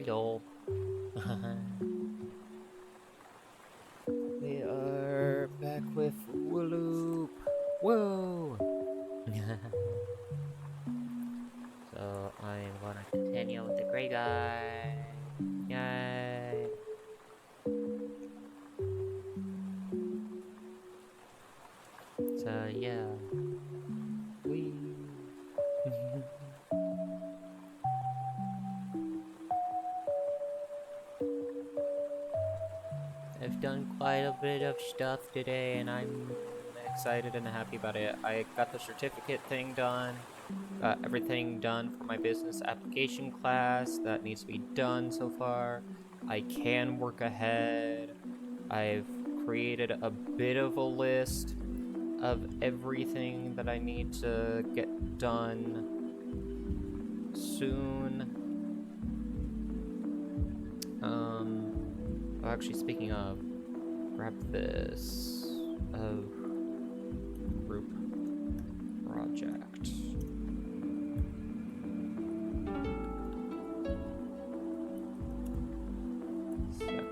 Hello. We are back with Woloop. Whoa! So I'm gonna continue with the gray guy. Yay! So yeah. Wee. I've done quite a bit of stuff today and I'm excited and happy about it. I got the certificate thing done. Got everything done for my business application class that needs to be done so far. I can work ahead. I've created a bit of a list of everything that I need to get done soon. Actually, speaking of, grab this group project. Second.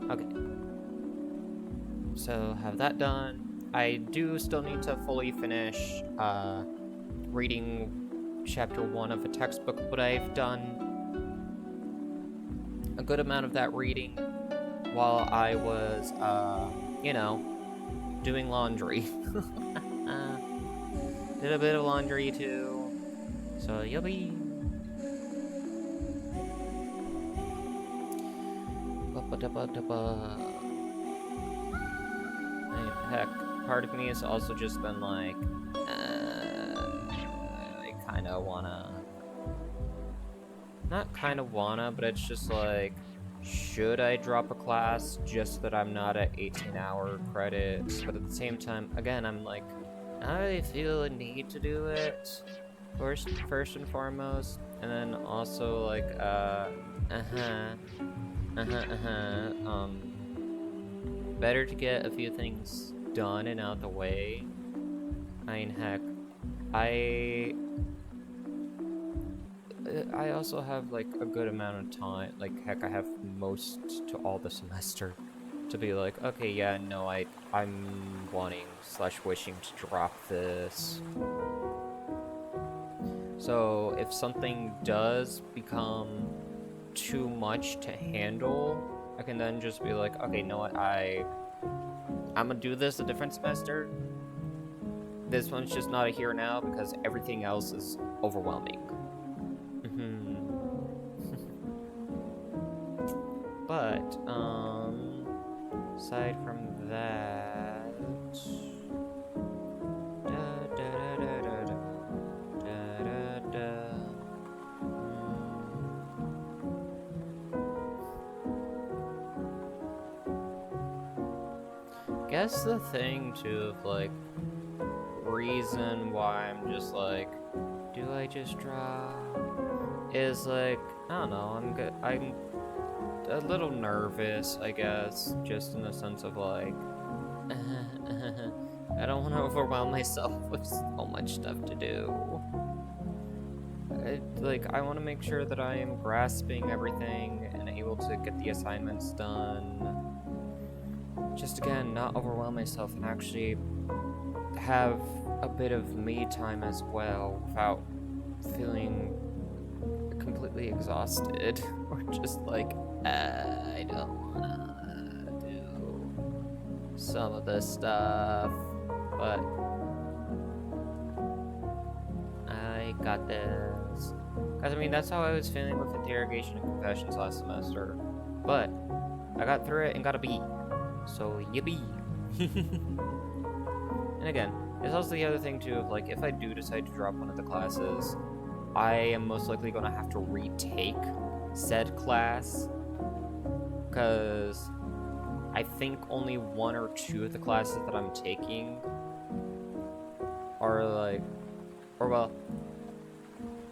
Okay. So have that done. I do still need to fully finish reading chapter 1 of a textbook, but I've done a good amount of that reading while I was, doing laundry. Did a bit of laundry too. So yuppie. Heck, part of me has also just been like, I kinda wanna. Not kinda wanna, but it's just like, should I drop a class just so that I'm not at 18-hour credits? But at the same time, again, I'm like, I feel a need to do it first and foremost, and then also like, better to get a few things done and out the way. I mean, heck, I also have like a good amount of time. Like, heck, I have most to all the semester to be like, okay, yeah, no, I'm wanting / wishing to drop this. So if something does become too much to handle, I can then just be like, okay, you know what, I'm gonna do this a different semester. This one's just not a here now because everything else is overwhelming. But, aside from that... Guess the thing, too, of, like, reason why I'm just like, do I just draw? Is, like, I don't know, I'm a little nervous, I guess, just in the sense of like, I don't want to overwhelm myself with so much stuff to do. I want to make sure that I am grasping everything and able to get the assignments done. Just again, not overwhelm myself and actually have a bit of me time as well without feeling completely exhausted or just like, I don't wanna do some of this stuff, but I got this. Cause I mean, that's how I was feeling with interrogation and confessions last semester, but I got through it and got a B, so yippee. And again, it's also the other thing too of like, if I do decide to drop one of the classes, I am most likely going to have to retake said class, because I think only 1 or 2 of the classes that I'm taking are like, or well,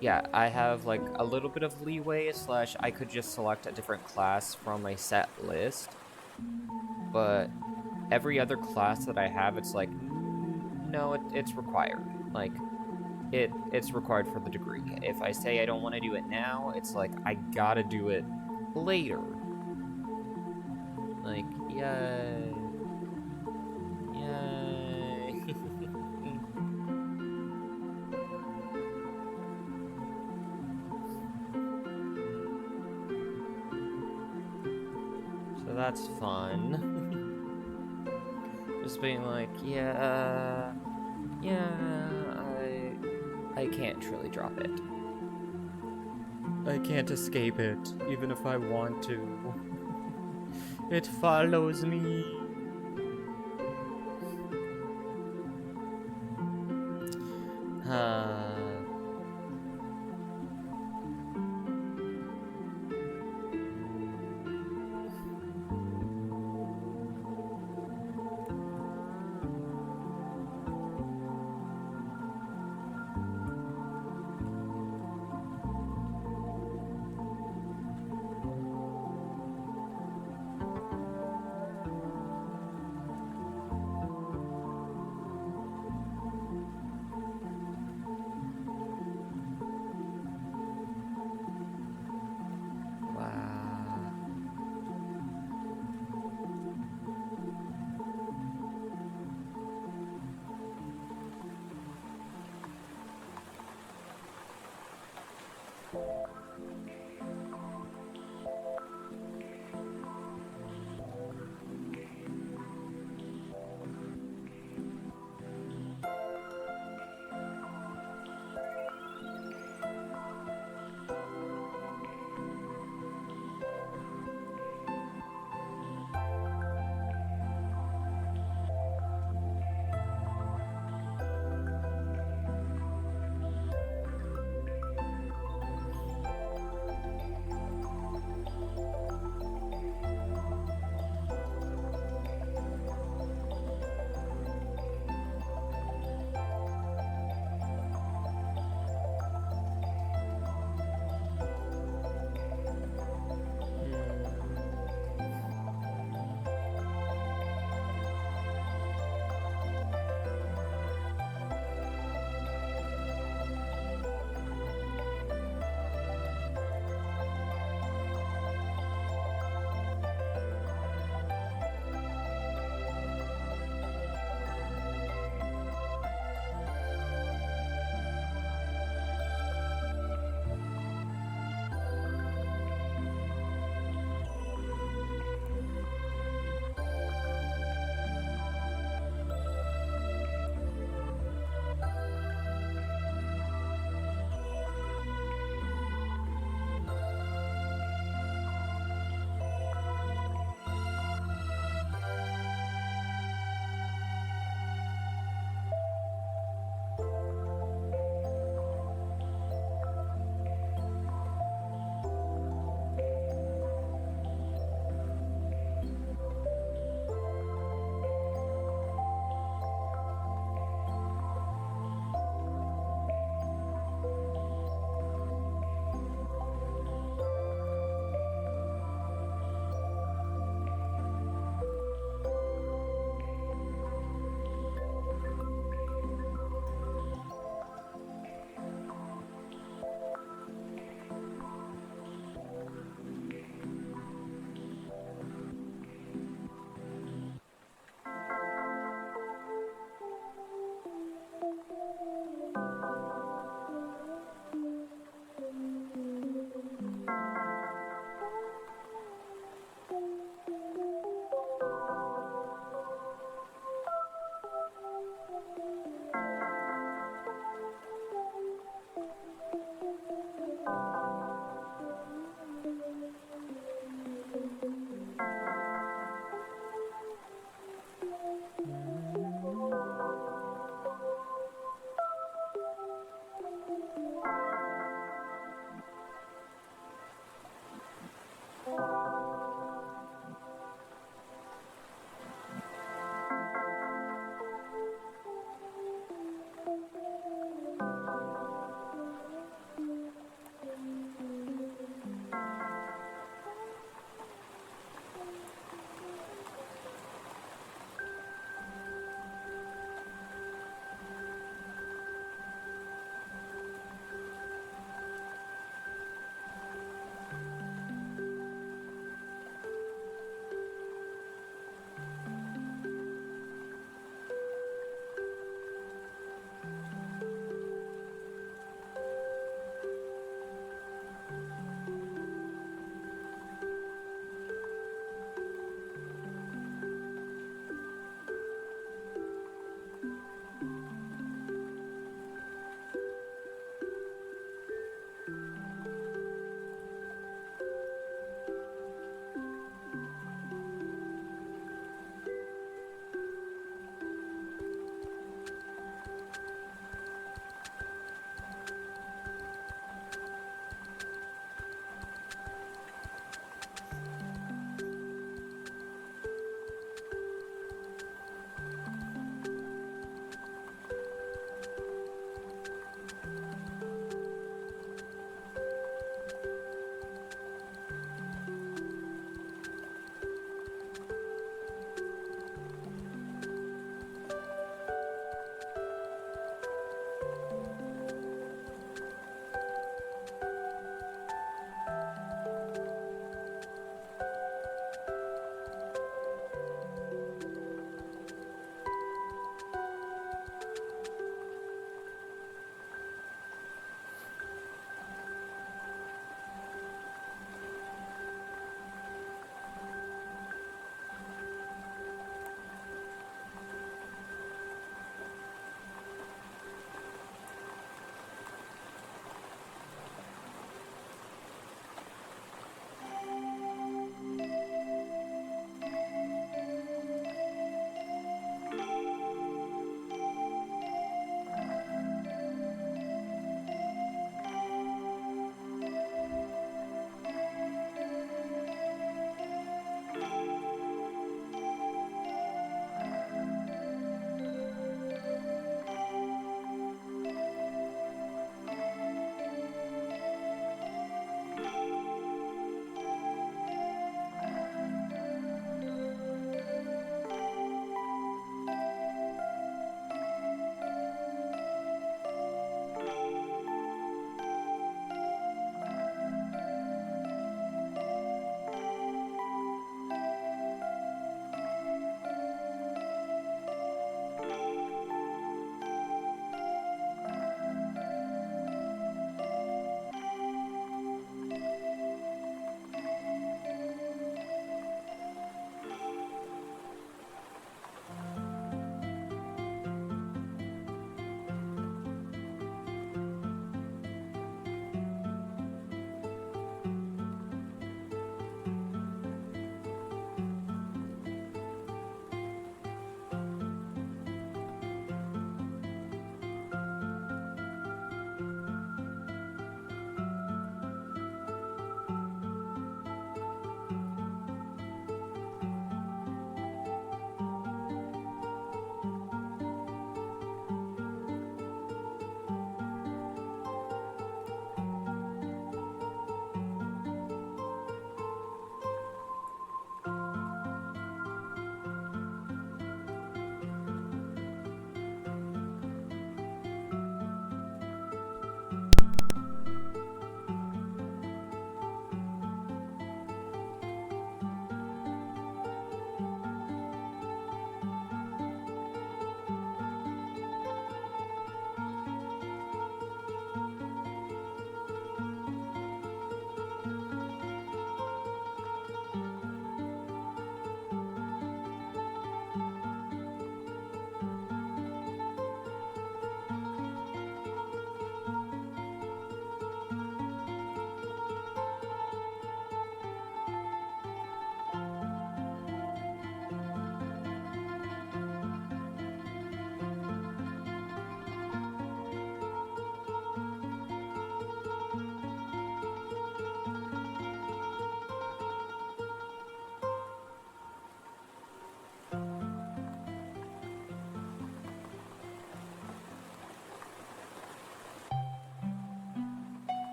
yeah, I have like a little bit of leeway / I could just select a different class from my set list, but every other class that I have, it's like, no, it's required. Like, it's required for the degree. If I say I don't want to do it now, it's like I gotta do it later. Like, yay. Yay. So that's fun. Just being like, yeah, I can't truly drop it. I can't escape it, even if I want to. It follows me.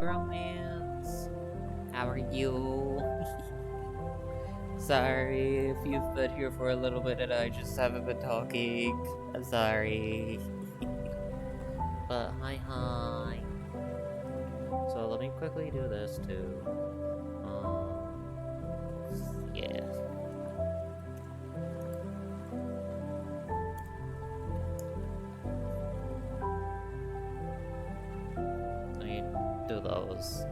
Bromance. How are you? Sorry if you've been here for a little bit and I just haven't been talking. I'm sorry. But hi. So let me quickly do this too. Yeah. Let me do those.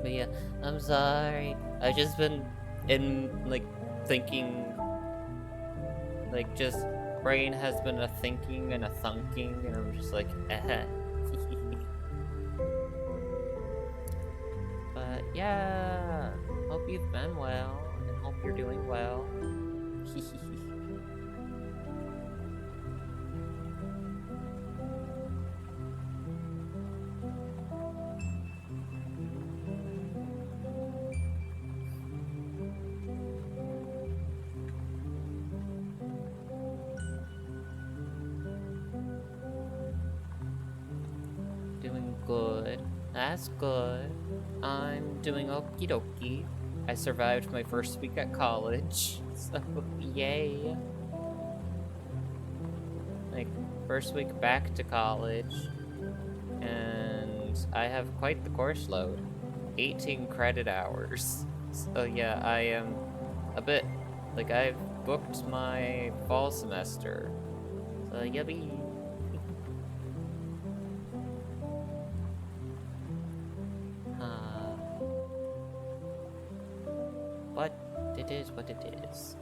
But yeah, I'm sorry. I've just been thinking, just brain has been a thinking and a thunking, and I'm just like, eh. But yeah, hope you've been well, and hope you're doing well. Doing good. That's good. I'm doing okie dokie. I survived my first week at college, so yay. Like, first week back to college, and I have quite the course load. 18 credit hours. So yeah, I am a bit, I've booked my fall semester. So yubby. But it is what it is.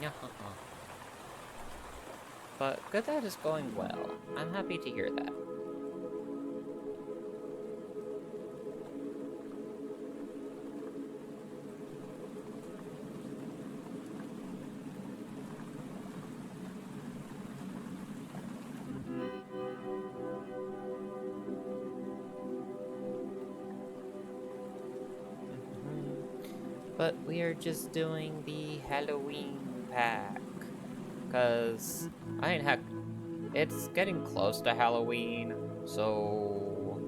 Yeah. But good that is going well. I'm happy to hear that. But we are just doing the Halloween pack. Cause, I mean, heck, it's getting close to Halloween, so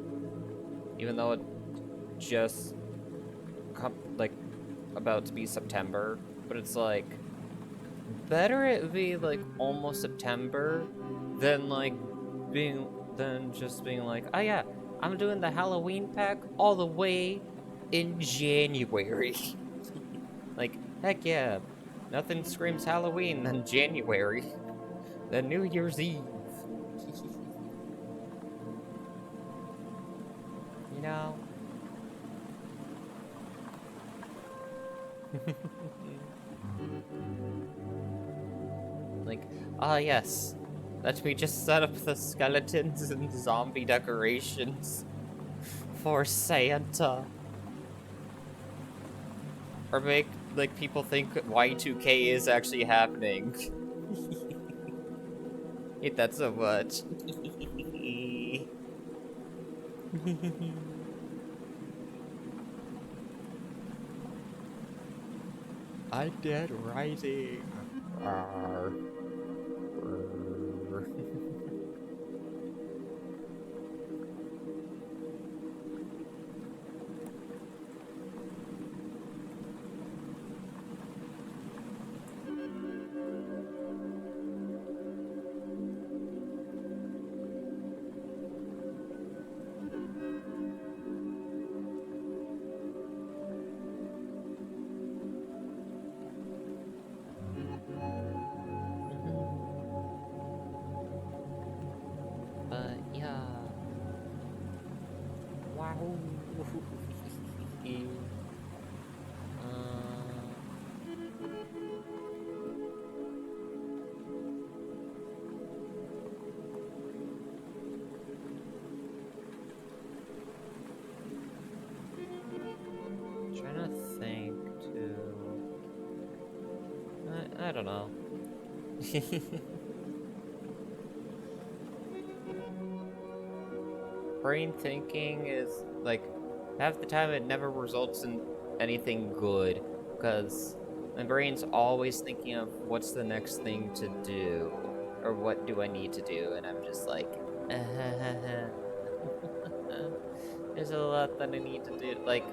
even though it just about to be September, but it's like better it be almost September than just being like, oh yeah, I'm doing the Halloween pack all the way in January. Heck yeah, nothing screams Halloween than January, than New Year's Eve. You know? Yes. Let me just set up the skeletons and zombie decorations for Santa. Or make, people think Y2K is actually happening. Hate that so much. Undead Rising. Rawr. But yeah. Wow. Trying to think too. I don't know. Brain thinking is half the time it never results in anything good, because my brain's always thinking of what's the next thing to do, or what do I need to do, and I'm just like, there's a lot that I need to do. Like,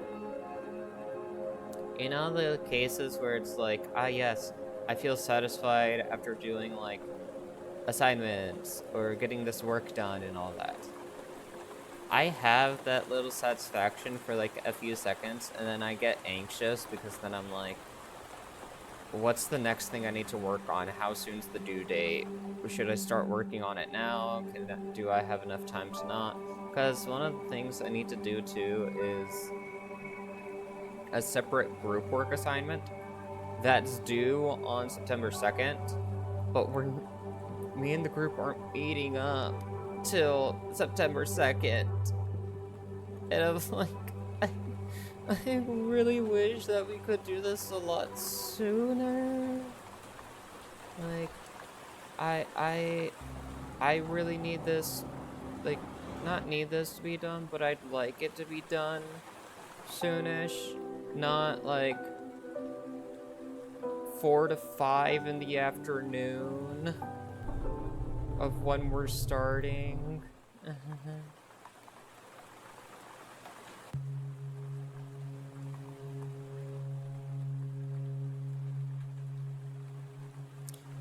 in all the cases where it's like, yes, I feel satisfied after doing like assignments or getting this work done and all that. I have that little satisfaction for like a few seconds, and then I get anxious because then I'm like, what's the next thing I need to work on? How soon's the due date? Should I start working on it now? Do I have enough time to not? Because one of the things I need to do too is a separate group work assignment that's due on September 2nd, but me and the group aren't meeting up till September 2nd. And I was like, I really wish that we could do this a lot sooner. Like, I really need this, like, not need this to be done, but I'd like it to be done soonish. Not like 4 to 5 in the afternoon of when we're starting.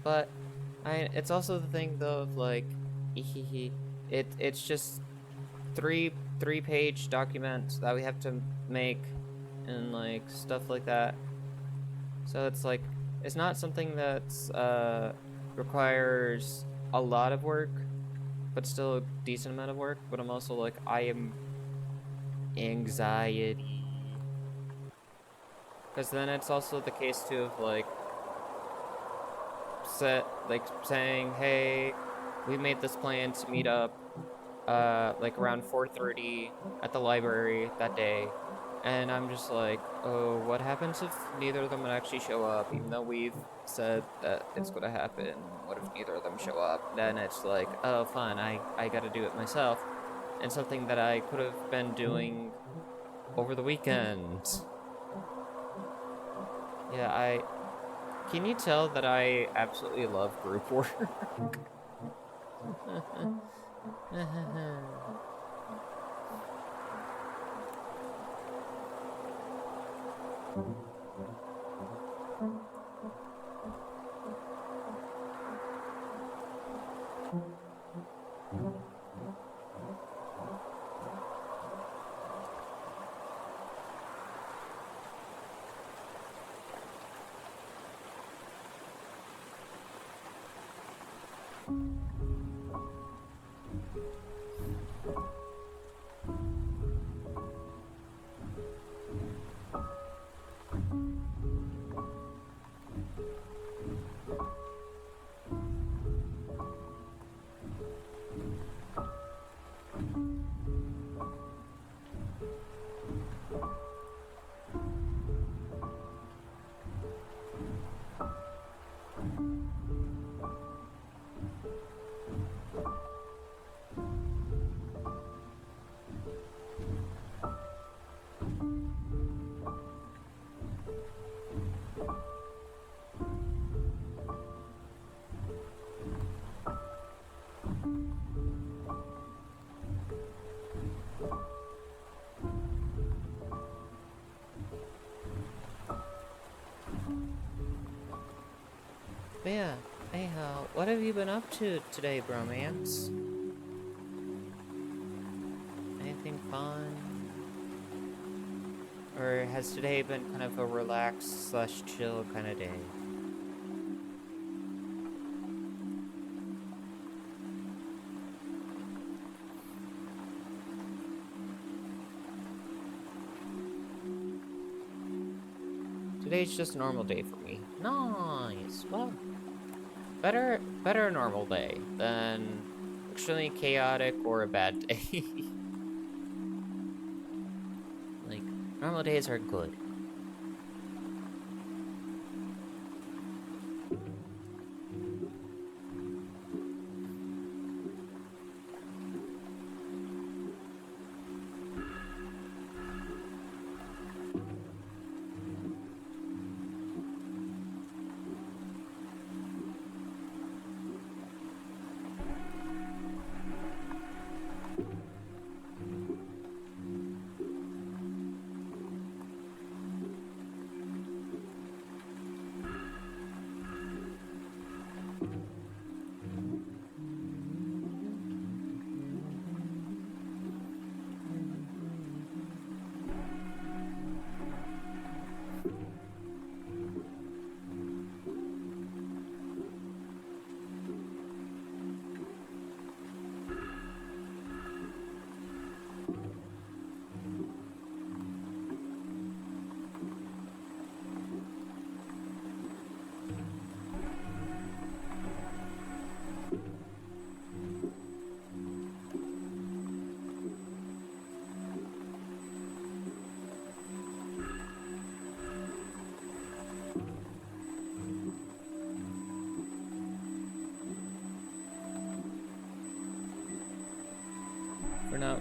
But it's also the thing though of like, it's just three-page documents that we have to make and like stuff like that. So it's like, it's not something that's requires a lot of work, but still a decent amount of work. But I'm also like, I am anxiety, because then it's also the case too of like saying, hey, we made this plan to meet up like around 4:30 at the library that day, and I'm just like, oh, what happens if neither of them would actually show up, even though we've said that it's gonna happen? What if neither of them show up? Then it's like, oh, fun, I gotta do it myself, and something that I could have been doing over the weekend. Yeah, can you tell that I absolutely love group work? But yeah, anyhow, what have you been up to today, bromance? Anything fun? Or has today been kind of a relaxed / chill kind of day? Today's just a normal day for me. Nice. Well, better a normal day than extremely chaotic or a bad day. Like, normal days are good.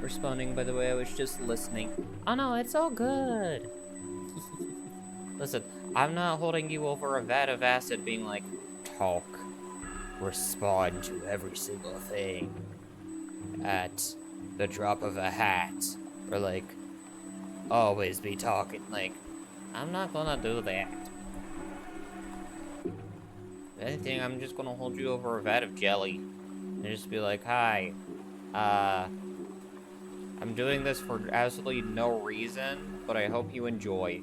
responding, by the way. I was just listening. Oh no, it's all good. Listen, I'm not holding you over a vat of acid being like, talk, respond to every single thing at the drop of a hat. Or like, always be talking. Like, I'm not gonna do that. If anything, I'm just gonna hold you over a vat of jelly. And just be like, hi, I'm doing this for absolutely no reason, but I hope you enjoy.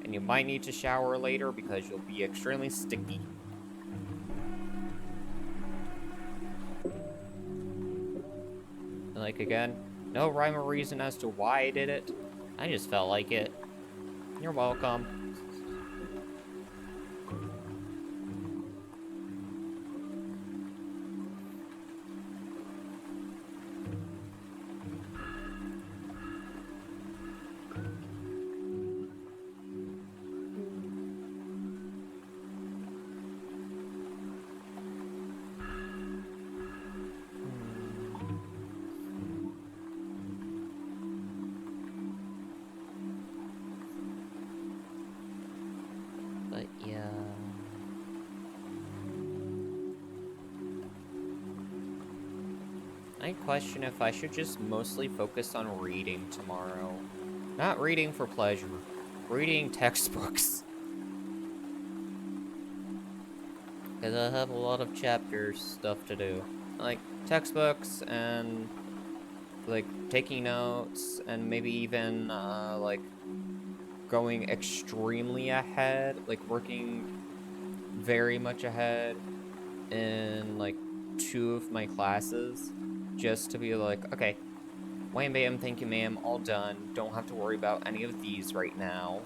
And you might need to shower later because you'll be extremely sticky. And like, again, no rhyme or reason as to why I did it. I just felt like it. You're welcome. But yeah. I question if I should just mostly focus on reading tomorrow. Not reading for pleasure. Reading textbooks. Because I have a lot of chapters stuff to do. Like, textbooks and, like, taking notes and maybe even, like, going extremely ahead. Like, working very much ahead in, like, 2 of my classes. Just to be like, okay, wham bam, thank you ma'am, all done. Don't have to worry about any of these right now.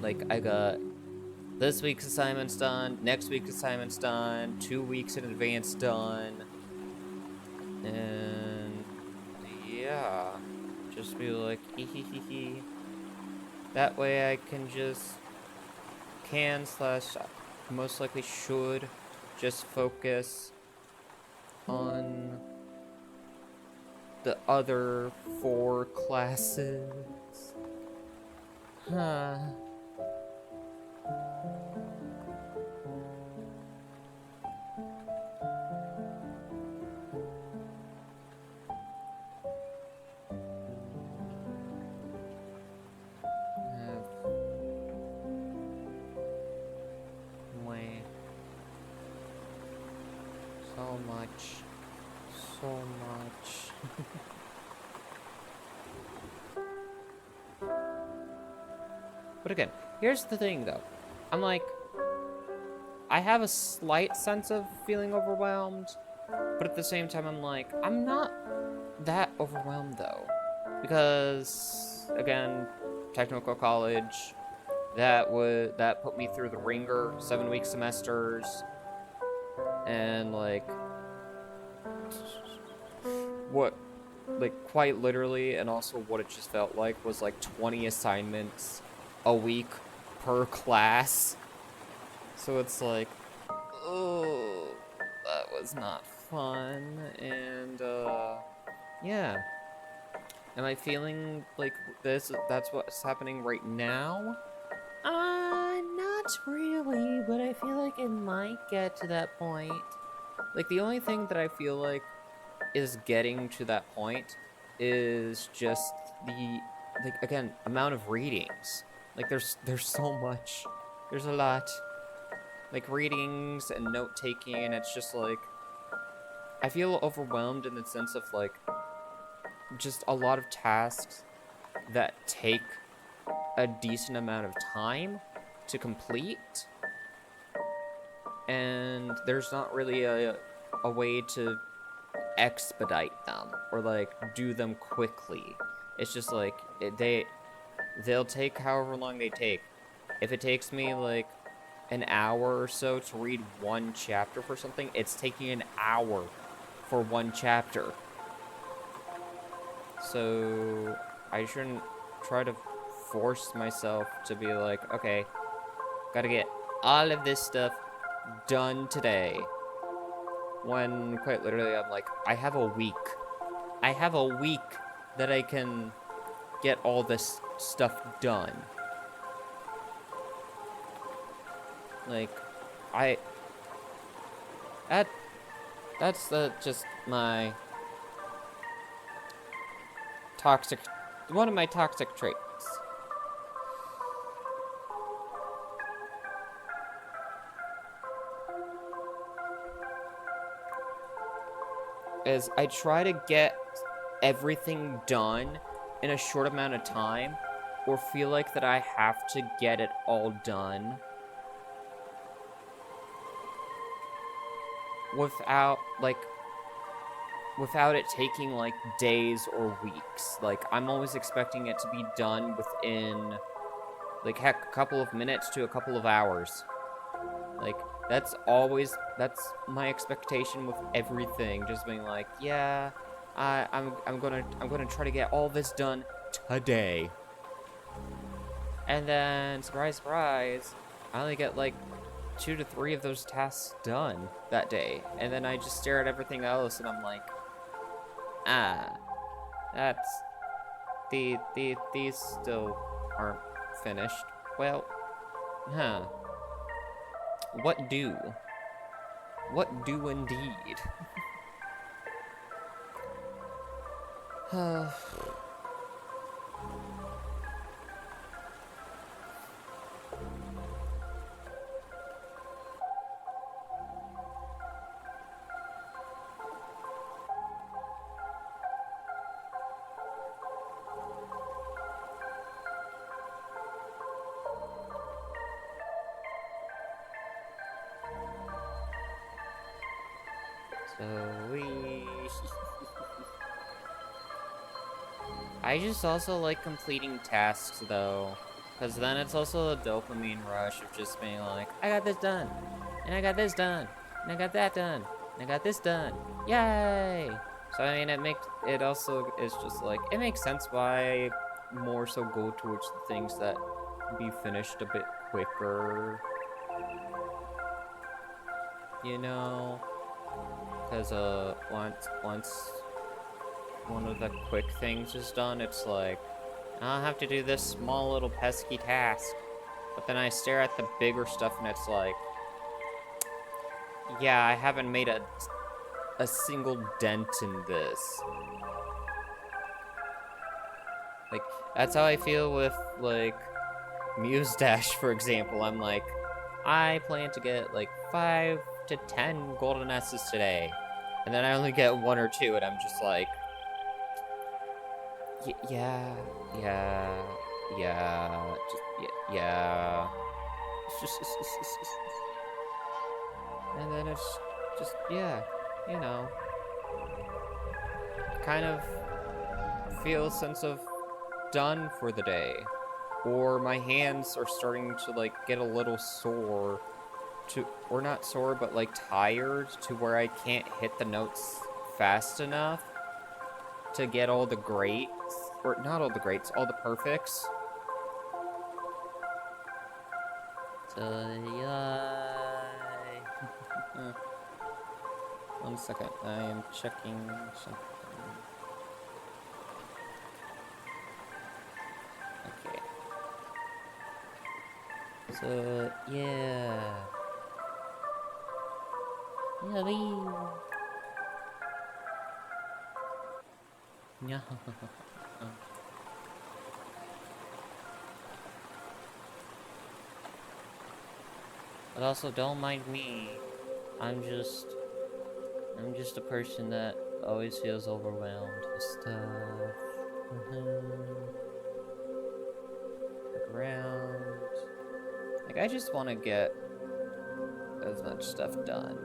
Like, I got this week's assignment's done, next week's assignment's done, 2 weeks in advance done. And yeah, just be like, hee. That way I can just / most likely should just focus on the other 4 classes. Huh. Way. So much. But again, here's the thing though. I'm like, I have a slight sense of feeling overwhelmed, but at the same time I'm like, I'm not that overwhelmed though. Because again, technical college, that put me through the ringer, 7-week semesters, and like quite literally, and also what it just felt like was like 20 assignments a week per class. So it's like, oh, that was not fun. And yeah. Am I feeling like that's what's happening right now? Not really, but I feel like it might get to that point. Like, the only thing that I feel like is getting to that point is just the, like, again, amount of readings. Like, there's so much. There's a lot. Like, readings and note-taking, and it's just, like, I feel overwhelmed in the sense of, like, just a lot of tasks that take a decent amount of time to complete. And there's not really a way to expedite them or like do them quickly. It's just like they'll take however long they take. If it takes me like an hour or so to read 1 chapter for something, it's taking an hour for 1 chapter. So I shouldn't try to force myself to be like, okay, gotta get all of this stuff done today. when quite literally I'm like, I have a week. I have a week that I can get all this stuff done. Like, I... That, that's just my toxic... One of my toxic traits. Is I try to get everything done in a short amount of time, or feel like that I have to get it all done without it taking like days or weeks. Like, I'm always expecting it to be done within, like, heck, a couple of minutes to a couple of hours. Like, that's my expectation with everything. Just being like, yeah, I'm gonna try to get all this done today. And then, surprise, surprise, I only get like 2 to 3 of those tasks done that day. And then I just stare at everything else and I'm like, that's... These still aren't finished. Well, huh. What do? What do indeed? I just also like completing tasks, though. Because then it's also a dopamine rush of just being like, I got this done, and I got this done, and I got that done, and I got this done. Yay! So, I mean, it also is just like, it makes sense why I more so go towards the things that be finished a bit quicker. You know? Because, once one of the quick things is done, it's like, I'll have to do this small little pesky task. But then I stare at the bigger stuff and it's like, yeah, I haven't made a single dent in this. Like, that's how I feel with, like, Muse Dash, for example. I'm like, I plan to get, like, 5 to 10 golden S's today. And then I only get 1 or 2, and I'm just like, yeah. And then it's just, yeah, you know, kind of feel a sense of done for the day. Or my hands are starting to, like, get a little sore, or not sore, but, like, tired, to where I can't hit the notes fast enough to get all the greats, or not all the greats, all the perfects. So, yeah. 1 second, I am checking something. Okay. So, yeah. Yeah. But also, don't mind me. I'm just a person that always feels overwhelmed with stuff. Look around. Like, I just want to get as much stuff done.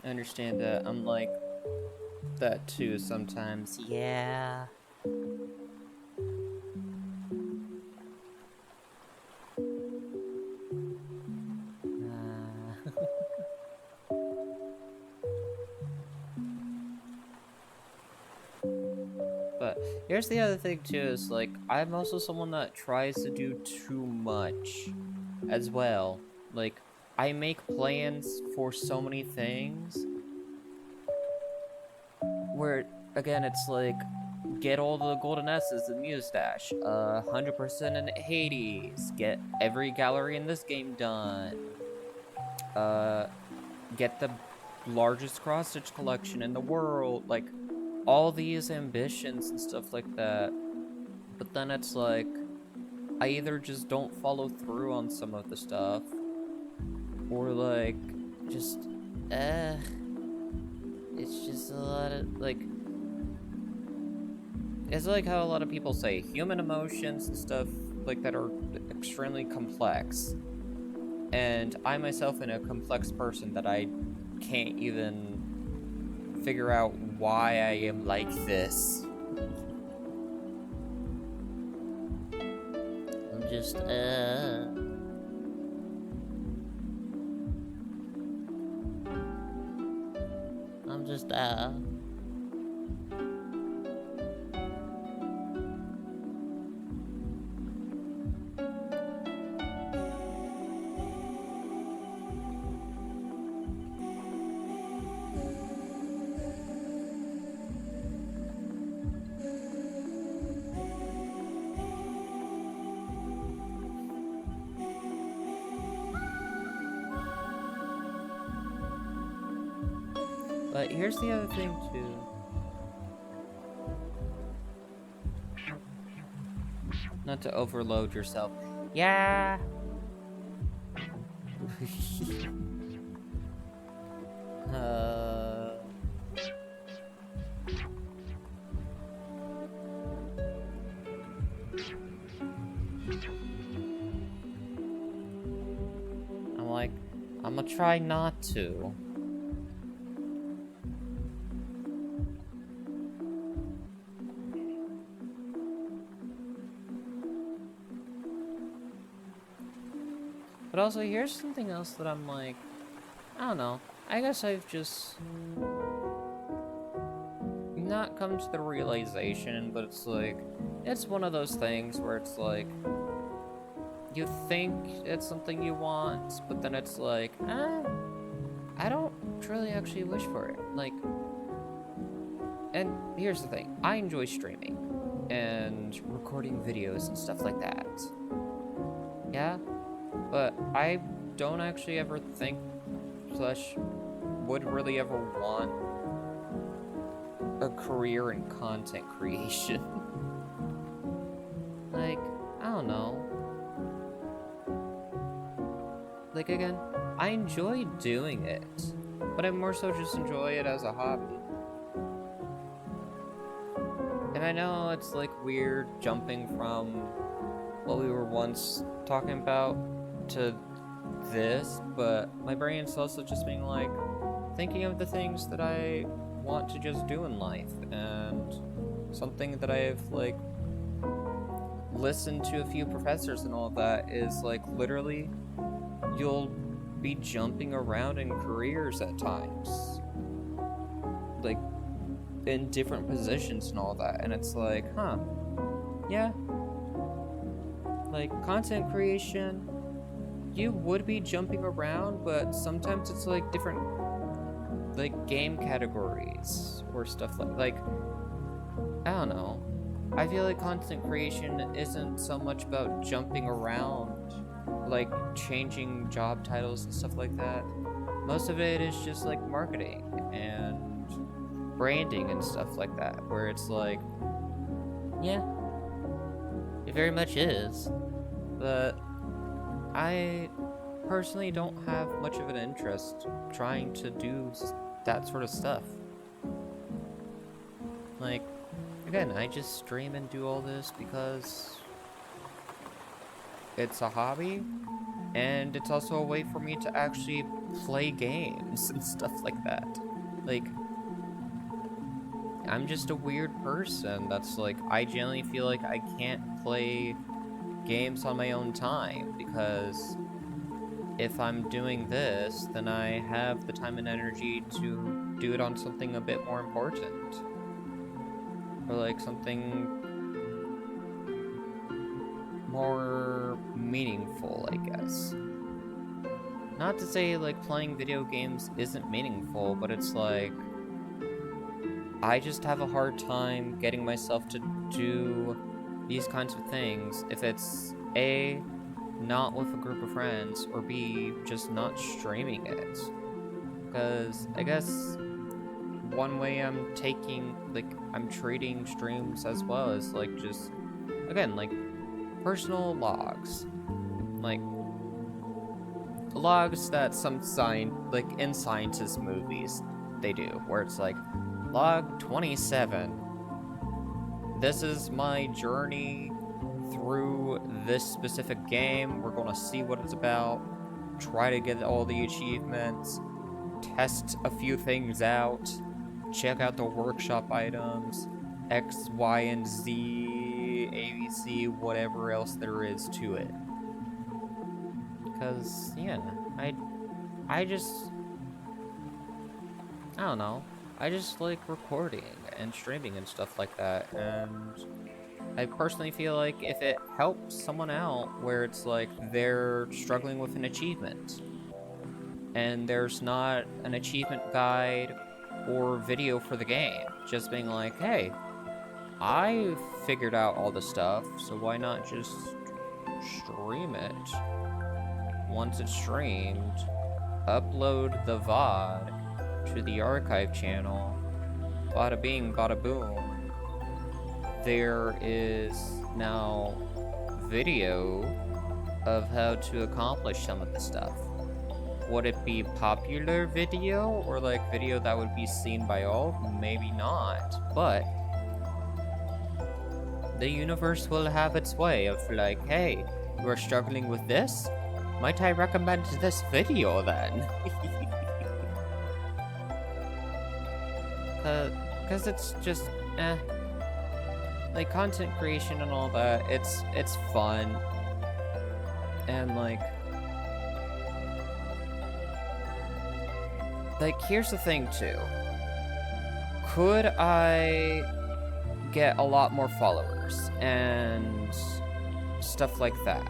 I understand that. I'm like that too sometimes. Yeah. But here's the other thing too, is like I'm also someone that tries to do too much as well. Like I make plans for so many things where again it's like get all the golden S's in Mustache, 100% in Hades, get every gallery in this game done, get the largest cross-stitch collection in the world, like all these ambitions and stuff like that. But then it's like I either just don't follow through on some of the stuff, or like just it's just a lot of like it's like how a lot of people say human emotions and stuff like that are extremely complex. And I myself am a complex person that I can't even figure out why I am like this. I'm just, But here's the other thing too. Not to overload yourself. Yeah. I'm like, I'm gonna try not to. But also, here's something else that I'm like, I don't know. I guess I've just not come to the realization, but it's like, it's one of those things where it's like, you think it's something you want, but then it's like, I don't really actually wish for it. Like, and here's the thing, I enjoy streaming and recording videos and stuff like that. Yeah? But I don't actually ever think slash would really ever want a career in content creation. Like, I don't know. Like, again, I enjoy doing it, but I more so just enjoy it as a hobby. And I know it's like weird jumping from what we were once talking about to this, but my brain's also just being like thinking of the things that I want to just do in life, and something that I've like listened to a few professors and all of that is like literally you'll be jumping around in careers at times, like in different positions and all that, and it's like, huh, yeah, like content creation, you would be jumping around, but sometimes it's like different like game categories or stuff like I don't know. I feel like content creation isn't so much about jumping around, like changing job titles and stuff like that. Most of it is just like marketing and branding and stuff like that, where it's like, yeah, it very much is. But I personally don't have much of an interest trying to do that sort of stuff. Like, again, I just stream and do all this because it's a hobby, and it's also a way for me to actually play games and stuff like that. Like, I'm just a weird person that's like, I genuinely feel like I can't play games on my own time, because if I'm doing this, then I have the time and energy to do it on something a bit more important. Or like something more meaningful, I guess. Not to say like playing video games isn't meaningful, but it's like, I just have a hard time getting myself to do these kinds of things if it's A, not with a group of friends, or B, just not streaming it. Because I guess one way I'm treating streams as well as like just, again, like personal logs. Like logs that some in scientist movies they do, where it's like, log 27. This is my journey through this specific game. We're gonna see what it's about, try to get all the achievements, test a few things out, check out the workshop items, X, Y, and Z, ABC, whatever else there is to it. Because, yeah, I don't know. I just like recording and streaming and stuff like that, and I personally feel like if it helps someone out where it's like they're struggling with an achievement and there's not an achievement guide or video for the game, just being like, hey, I figured out all the stuff, so why not just stream it? Once it's streamed, upload the VOD to the archive channel, bada bing, bada boom. There is now video of how to accomplish some of the stuff. Would it be popular video, or like video that would be seen by all? Maybe not, but the universe will have its way of like, hey, you are struggling with this? Might I recommend this video then? Cause it's just, like content creation and all that, it's fun. And like here's the thing too. Could I get a lot more followers and stuff like that?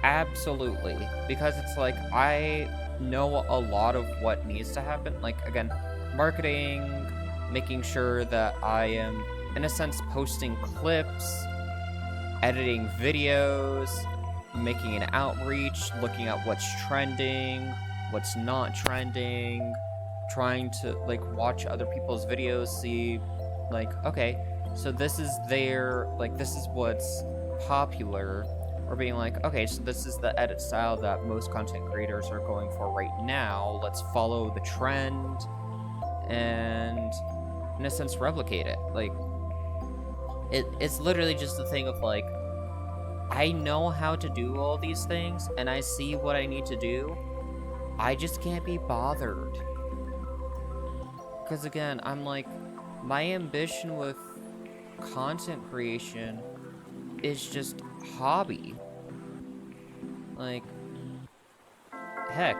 Absolutely. Because it's like, I know a lot of what needs to happen. Like, again, marketing, making sure that I am, in a sense, posting clips, editing videos, making an outreach, looking at what's trending, what's not trending, trying to, like, watch other people's videos, see, like, okay, so this is this is what's popular, or being like, okay, so this is the edit style that most content creators are going for right now, let's follow the trend, and, in a sense, replicate it. Like, it's literally just the thing of, like, I know how to do all these things, and I see what I need to do, I just can't be bothered. Because, again, I'm like, my ambition with content creation is just hobby. Like, heck,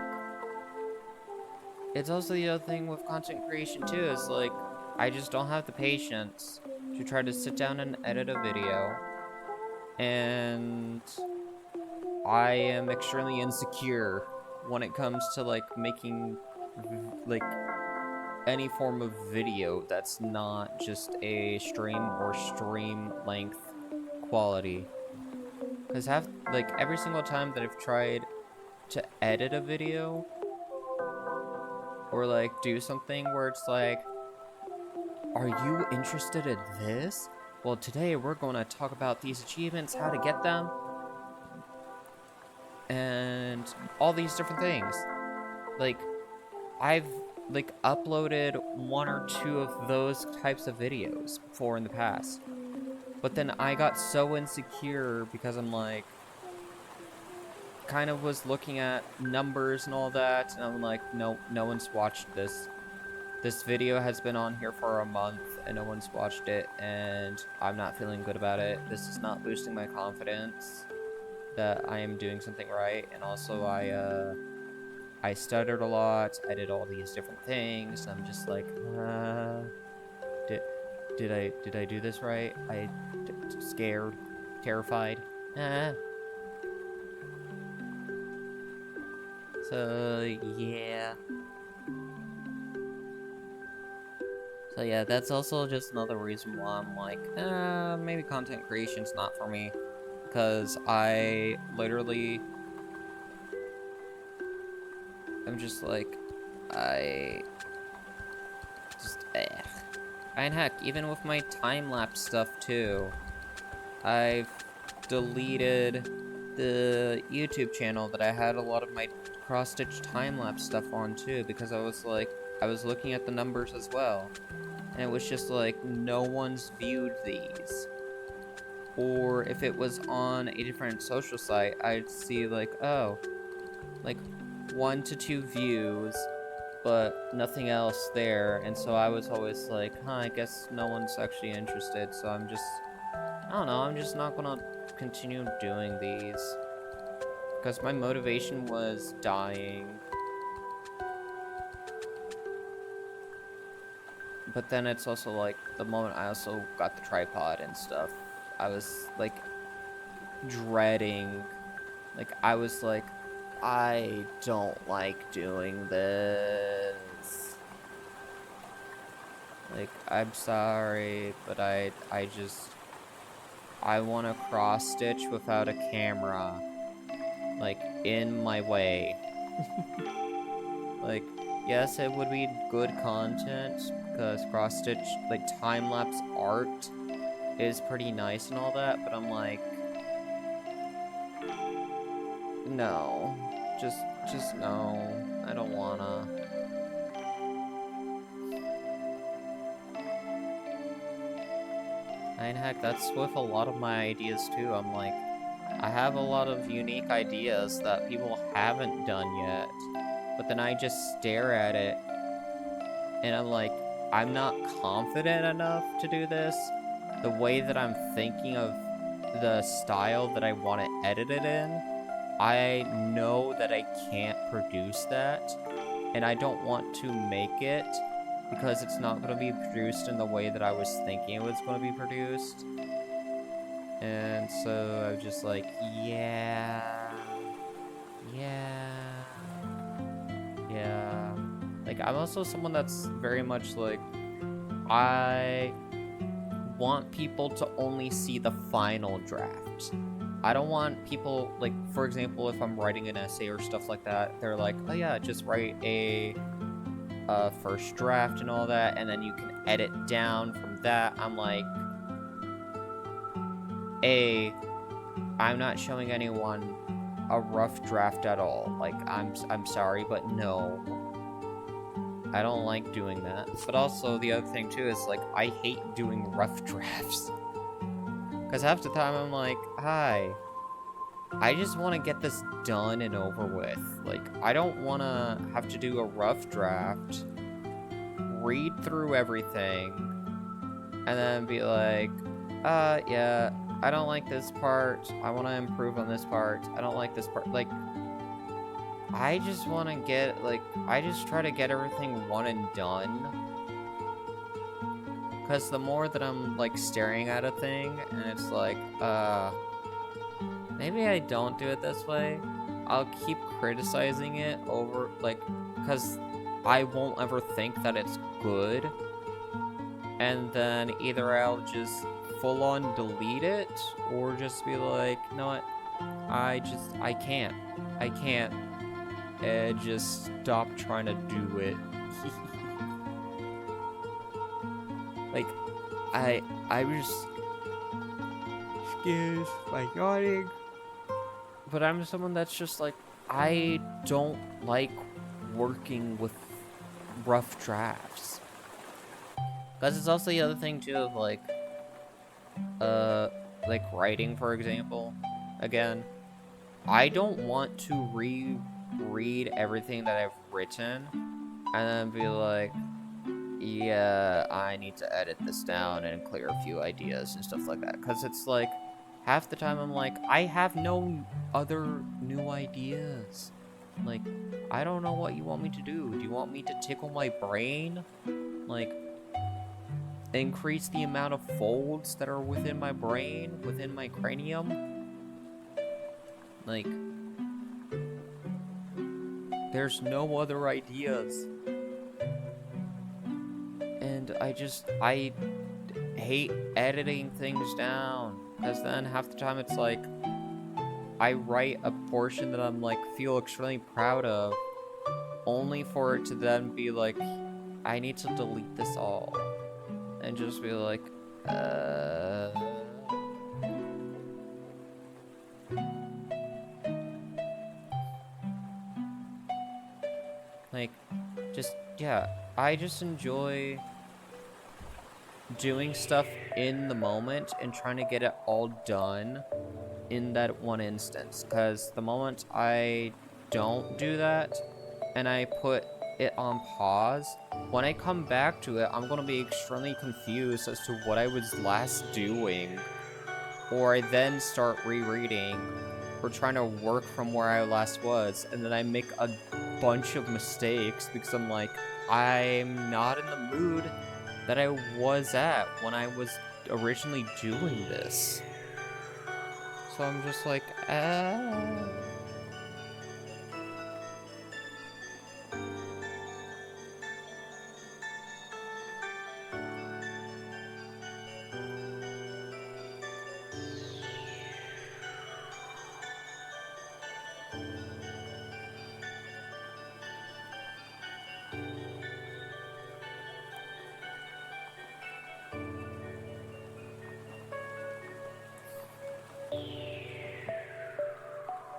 it's also the other thing with content creation too, is like, I just don't have the patience to try to sit down and edit a video, and I am extremely insecure when it comes to like making like any form of video that's not just a stream or stream length quality. Because every single time that I've tried to edit a video, or like do something where it's like, are you interested in this? Well, today we're going to talk about these achievements, how to get them, and all these different things. Like, I've uploaded 1 or 2 of those types of videos before in the past. But then I got so insecure because I'm like, kind of was looking at numbers and all that, and I'm like, nope, no one's watched this. This video has been on here for a month, and no one's watched it, and I'm not feeling good about it. This is not boosting my confidence that I am doing something right, and also I stuttered a lot. I did all these different things. I'm just like, did I do this right? Scared, terrified. So yeah. So yeah, that's also just another reason why I'm like, maybe content creation's not for me, because I literally, I'm just like, I just, and heck, even with my time-lapse stuff too, I've deleted the YouTube channel that I had a lot of my cross-stitch time-lapse stuff on too, because I was like, I was looking at the numbers as well, and it was just like, no one's viewed these. Or if it was on a different social site, I'd see like, oh, like 1 to 2 views, but nothing else there, and so I was always like, I guess no one's actually interested, so I'm just, I don't know, I'm just not gonna continue doing these. Because my motivation was dying. But then it's also like, the moment I also got the tripod and stuff, I was like, dreading, like, I was like, I don't like doing this. Like, I'm sorry, but I want to cross-stitch without a camera, like, in my way. Like, yes, it would be good content, because cross-stitch, like, time-lapse art is pretty nice and all that, but I'm like, no. Just no. I don't wanna. And heck, that's with a lot of my ideas too. I'm like, I have a lot of unique ideas that people haven't done yet, but then I just stare at it, and I'm like, I'm not confident enough to do this. The way that I'm thinking of the style that I want to edit it in, I know that I can't produce that, and I don't want to make it because it's not going to be produced in the way that I was thinking it was going to be produced. And so I was just like, yeah. Like, I'm also someone that's very much like, I want people to only see the final draft. I don't want people, like, for example, if I'm writing an essay or stuff like that, they're like, oh yeah, just write a first draft and all that, and then you can edit down from that. I'm like, I'm not showing anyone a rough draft at all. Like, I'm sorry, but no. I don't like doing that. But also, the other thing too is, like, I hate doing rough drafts. Because half the time I'm like, hi, I just want to get this done and over with. Like, I don't want to have to do a rough draft, read through everything, and then be like, yeah, I don't like this part. I want to improve on this part. I don't like this part. Like, I just want to get, like, I just try to get everything one and done. Because the more that I'm, like, staring at a thing, and it's like, maybe I don't do it this way, I'll keep criticizing it over, like, because I won't ever think that it's good. And then either I'll just full-on delete it, or just be like, you know what, I can't. And just stop trying to do it. Like, I was excuse my yawning, but I'm someone that's just like, I don't like working with rough drafts. Because it's also the other thing too of like writing, for example. Again, I don't want to reread everything that I've written and then be like, yeah, I need to edit this down and clear a few ideas and stuff like that. Because it's like, half the time I'm like, I have no other new ideas. Like, I don't know what you want me to do. Do you want me to tickle my brain? Like, increase the amount of folds that are within my brain, within my cranium? Like, there's no other ideas. And I hate editing things down. Because then half the time it's like, I write a portion that I'm like, feel extremely proud of, only for it to then be like, I need to delete this all. And just be like, like, just, yeah, I just enjoy doing stuff in the moment and trying to get it all done in that one instance. Because the moment I don't do that and I put it on pause, when I come back to it, I'm going to be extremely confused as to what I was last doing. Or I then start rereading or trying to work from where I last was, and then I make a bunch of mistakes because I'm like, I'm not in the mood that I was at when I was originally doing this. So I'm just like,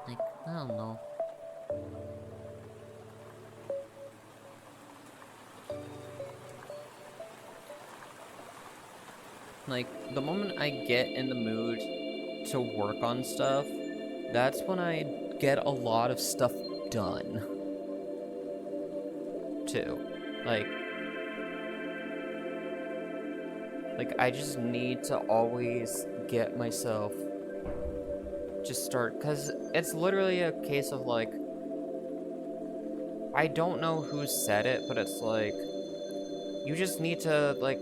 like, I don't know. Like, the moment I get in the mood to work on stuff, that's when I get a lot of stuff done. Too. Like, I just need to always get myself just start, because it's literally a case of, like, I don't know who said it, but it's like, you just need to, like,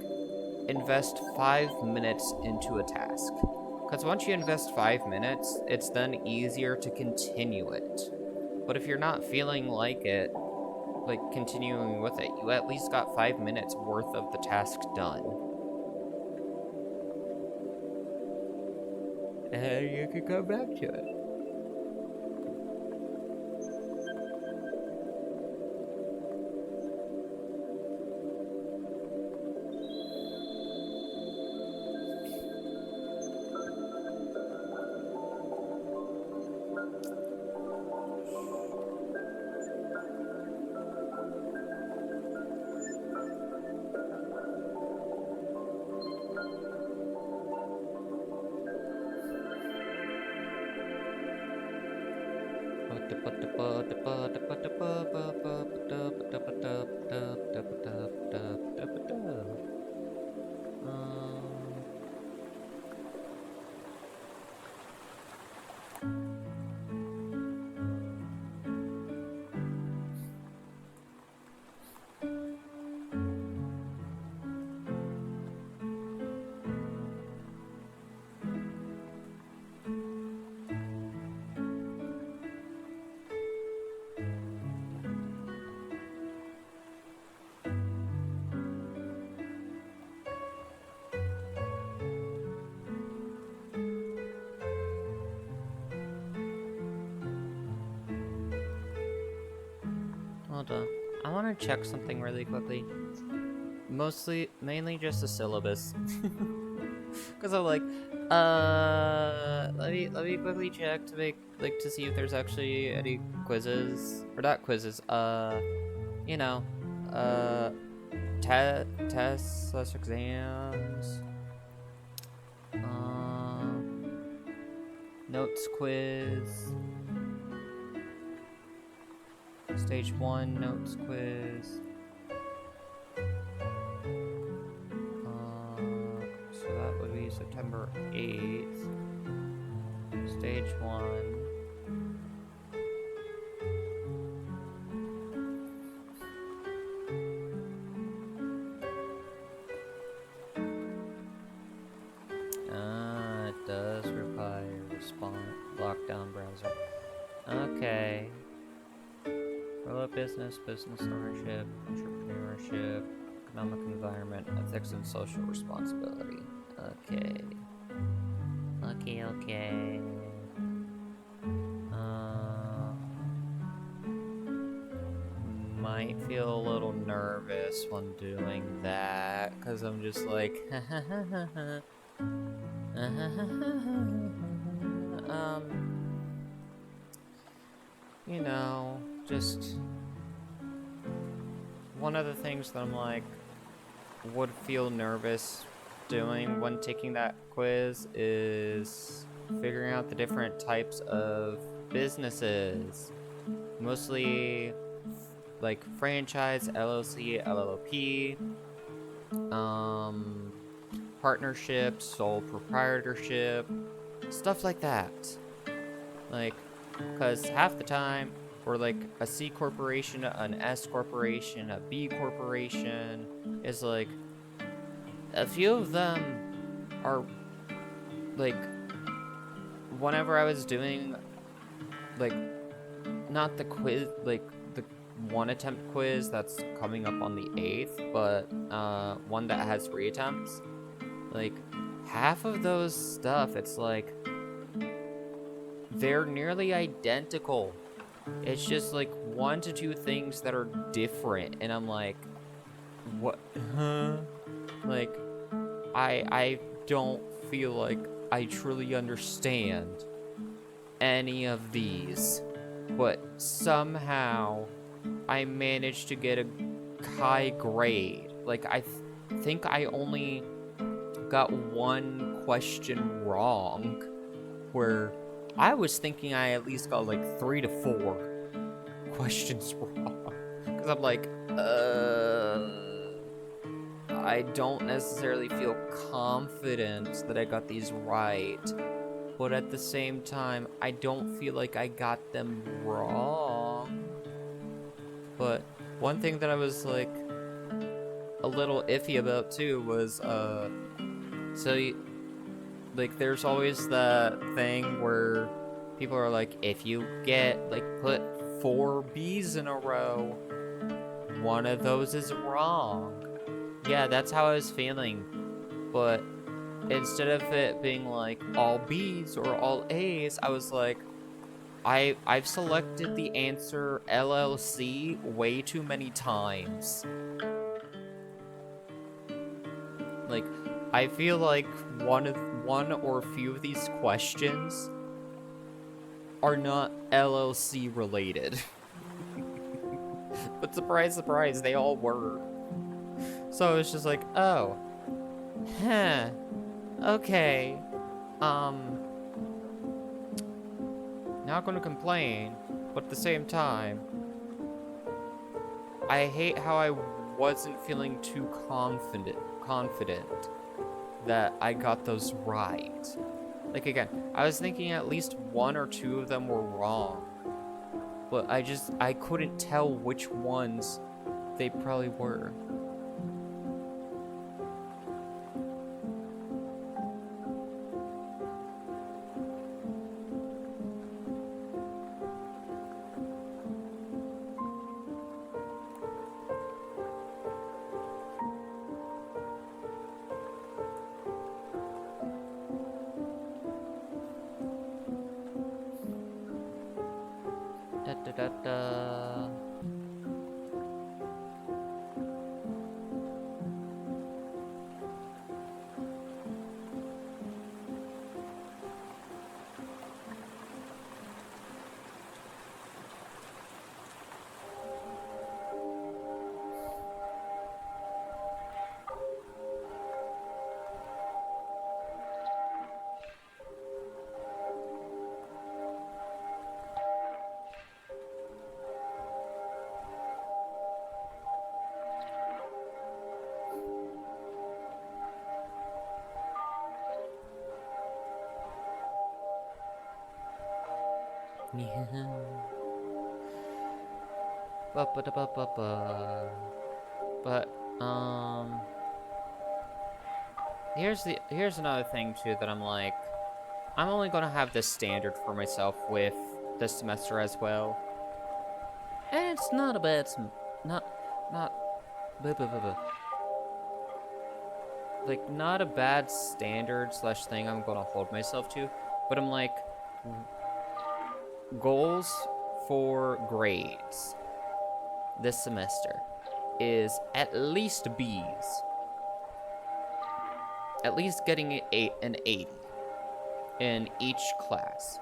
invest 5 minutes into a task. Because once you invest 5 minutes, it's then easier to continue it. But if you're not feeling like it, like, continuing with it, you at least got 5 minutes worth of the task done. And you can come back to it. Hold on. I want to check something really quickly. Mainly just the syllabus. Because I'm like, let me quickly check to make, like, to see if there's actually any quizzes, or not quizzes, you know, tests slash exams, notes quiz. Stage 1 notes quiz. So that would be September 8th. Stage 1. It does require response lockdown browser. Okay. Roll up business, business ownership, entrepreneurship, economic environment, ethics, and social responsibility. Okay. Okay. Might feel a little nervous when doing that, because I'm just like, you know, just one of the things that I'm like, would feel nervous doing when taking that quiz is figuring out the different types of businesses. Mostly like franchise, LLC, LLP, partnership, sole proprietorship, stuff like that. Like, because half the time we're like a C corporation, an S corporation, a B corporation is like, a few of them are like, whenever I was doing like, not the quiz, like the one attempt quiz that's coming up on the 8th, but one that has 3 attempts, like half of those stuff, it's like they're nearly identical. It's just like 1 to 2 things that are different, and I'm like, what? Like, I don't feel like I truly understand any of these, but somehow I managed to get a high grade. Like, I think I only got 1 question wrong, where I was thinking I at least got like 3 to 4 questions wrong. Because I'm like, I don't necessarily feel confident that I got these right. But at the same time, I don't feel like I got them wrong. But one thing that I was like a little iffy about too was like there's always the thing where people are like, if you get like put 4 B's in a row, one of those is wrong. Yeah, that's how I was feeling. But instead of it being like all B's or all A's, I was like, I've selected the answer LLC way too many times. Like, I feel like one or a few of these questions are not LLC related. But surprise, surprise, they all were. So it's just like, oh, huh, okay, not gonna complain, but at the same time, I hate how I wasn't feeling too confident that I got those right. Like, again, I was thinking at least 1 or 2 of them were wrong, but I couldn't tell which ones they probably were. Da da da da. Ba-ba-da-ba-ba-ba. But here's another thing too that I'm like, I'm only gonna have this standard for myself with this semester as well, and it's not a bad not not blah, blah, blah, blah. Like not a bad standard slash thing I'm gonna hold myself to, but I'm like, goals for grades this semester is at least B's. At least getting an 80 in each class.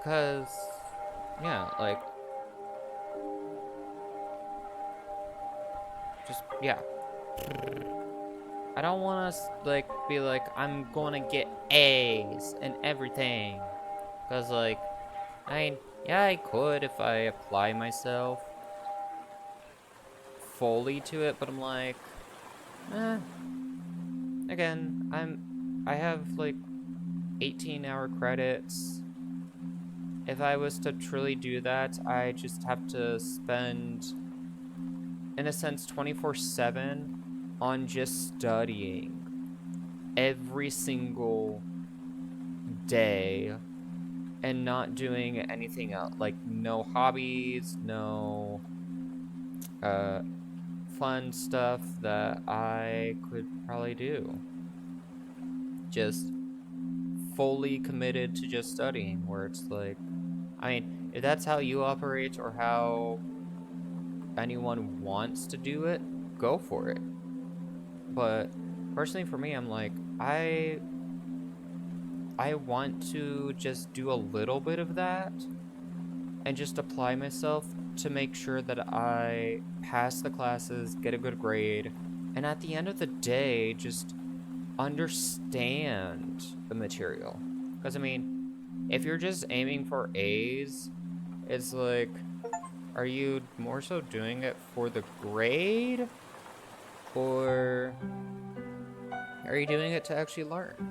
Cause, yeah, like, just, yeah. I don't want to, like, be like, I'm gonna get A's and everything. Cause, like, I mean, yeah, I could if I apply myself fully to it, but I'm like, again, I have, like, 18-hour credits. If I was to truly do that, I just have to spend, in a sense, 24/7 on just studying every single day and not doing anything else. Like, no hobbies, no fun stuff that I could probably do. Just fully committed to just studying, where it's like, I mean, if that's how you operate or how anyone wants to do it, go for it. But personally for me, I'm like, I want to just do a little bit of that and just apply myself to make sure that I pass the classes, get a good grade, and at the end of the day, just understand the material. Because, I mean, if you're just aiming for A's, it's like, are you more so doing it for the grade? Or are you doing it to actually learn?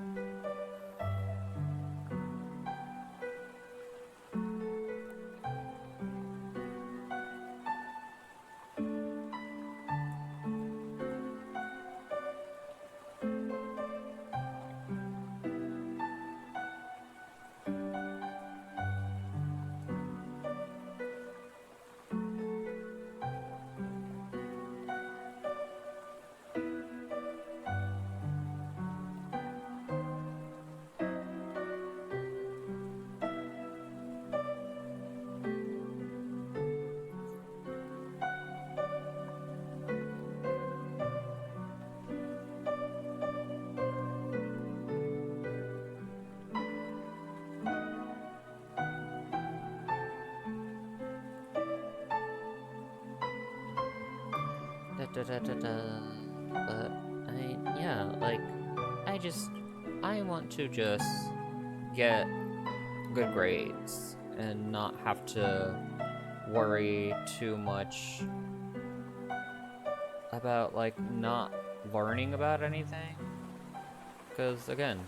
But yeah, like, I want to just get good grades and not have to worry too much about, like, not learning about anything. Because, again,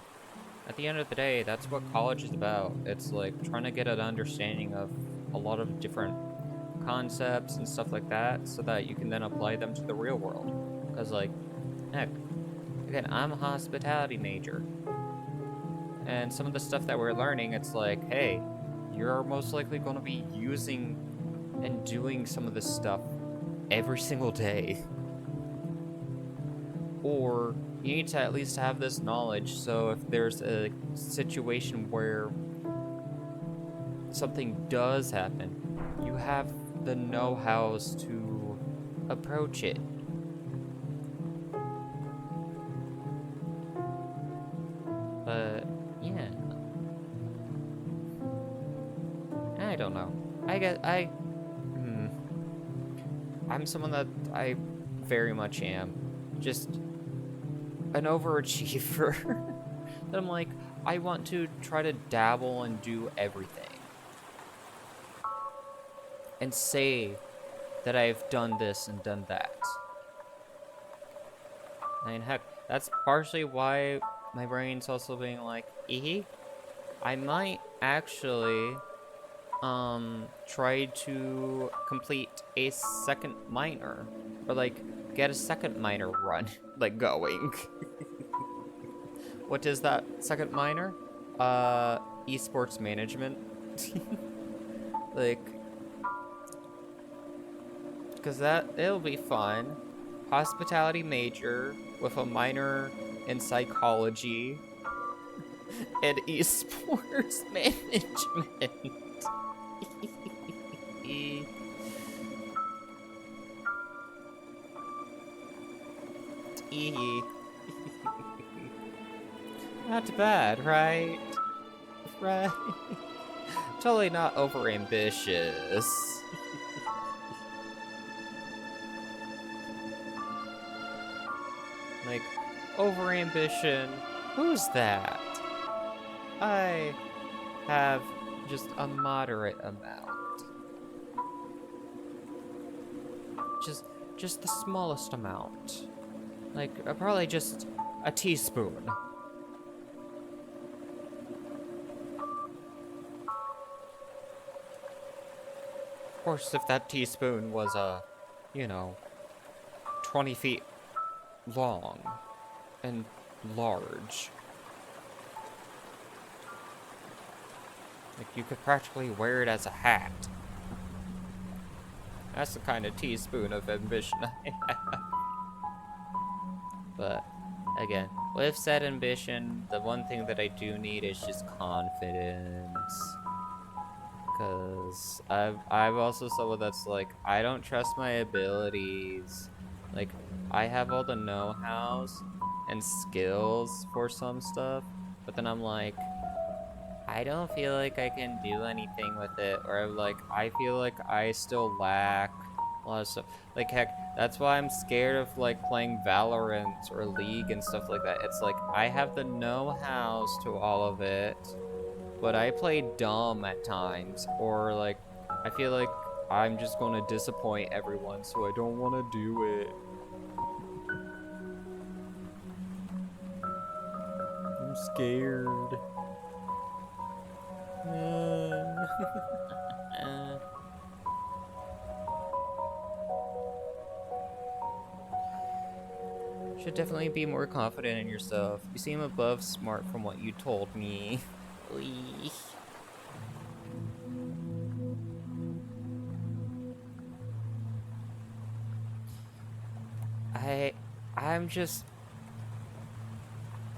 at the end of the day, that's what college is about. It's like trying to get an understanding of a lot of different concepts and stuff like that so that you can then apply them to the real world. Because, like, heck, again, I'm a hospitality major. And some of the stuff that we're learning, it's like, hey, you're most likely going to be using and doing some of this stuff every single day. Or you need to at least have this knowledge so if there's a situation where something does happen, you have the know-hows to approach it. But yeah, I don't know. I guess I'm someone that I very much am just an overachiever. That I'm like, I want to try to dabble and do everything. And say that I've done this and done that. I mean, heck, that's partially why my brain's also being like, ee. I might actually try to complete a second minor, or like get a second minor run like going. What is that second minor? Esports management. Like, because it'll be fun. Hospitality major with a minor in psychology and esports management. Not bad, right? Right? Totally not overambitious. Like, overambition, who's that? I have just a moderate amount. Just the smallest amount. Like, probably just a teaspoon. Of course, if that teaspoon was, 20 feet long and large. Like, you could practically wear it as a hat. That's the kind of teaspoon of ambition I have. But, again, with said ambition, the one thing that I do need is just confidence. Because I've also someone that's like, I don't trust my abilities. Like, I have all the know-hows and skills for some stuff, but then I'm like, I don't feel like I can do anything with it, or like, I feel like I still lack a lot of stuff. Like, heck, that's why I'm scared of like playing Valorant or League and stuff like that. It's like, I have the know-hows to all of it, but I play dumb at times, or like, I feel like I'm just gonna disappoint everyone, so I don't want to do it. I'm scared. Should definitely be more confident in yourself. You seem above smart from what you told me.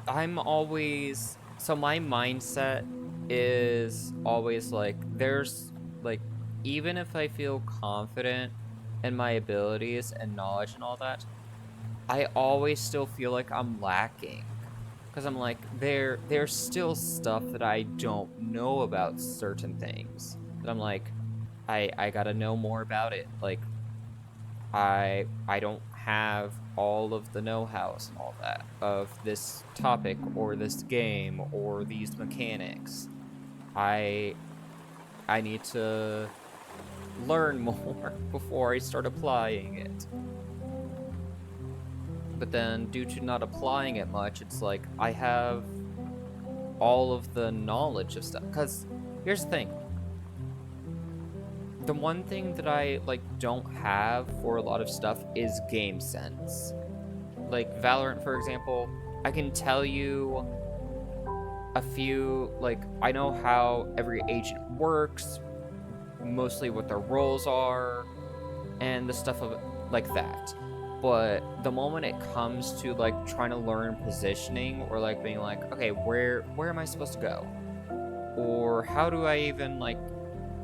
I'm always, so my mindset is always like, there's like, even if I feel confident in my abilities and knowledge and all that, I always still feel like I'm lacking. Because I'm like, there's still stuff that I don't know about certain things. That I'm like, I gotta know more about it. Like, I don't have all of the know-hows and all that of this topic or this game or these mechanics. I need to learn more before I start applying it. But then, due to not applying it much, it's like I have all of the knowledge of stuff. Because here's the thing. The one thing that I like don't have for a lot of stuff is game sense. Like Valorant, for example, I can tell you a few, like, I know how every agent works, mostly what their roles are, and the stuff of like that. But the moment it comes to like trying to learn positioning, or like being like, okay, where am I supposed to go? Or how do I even like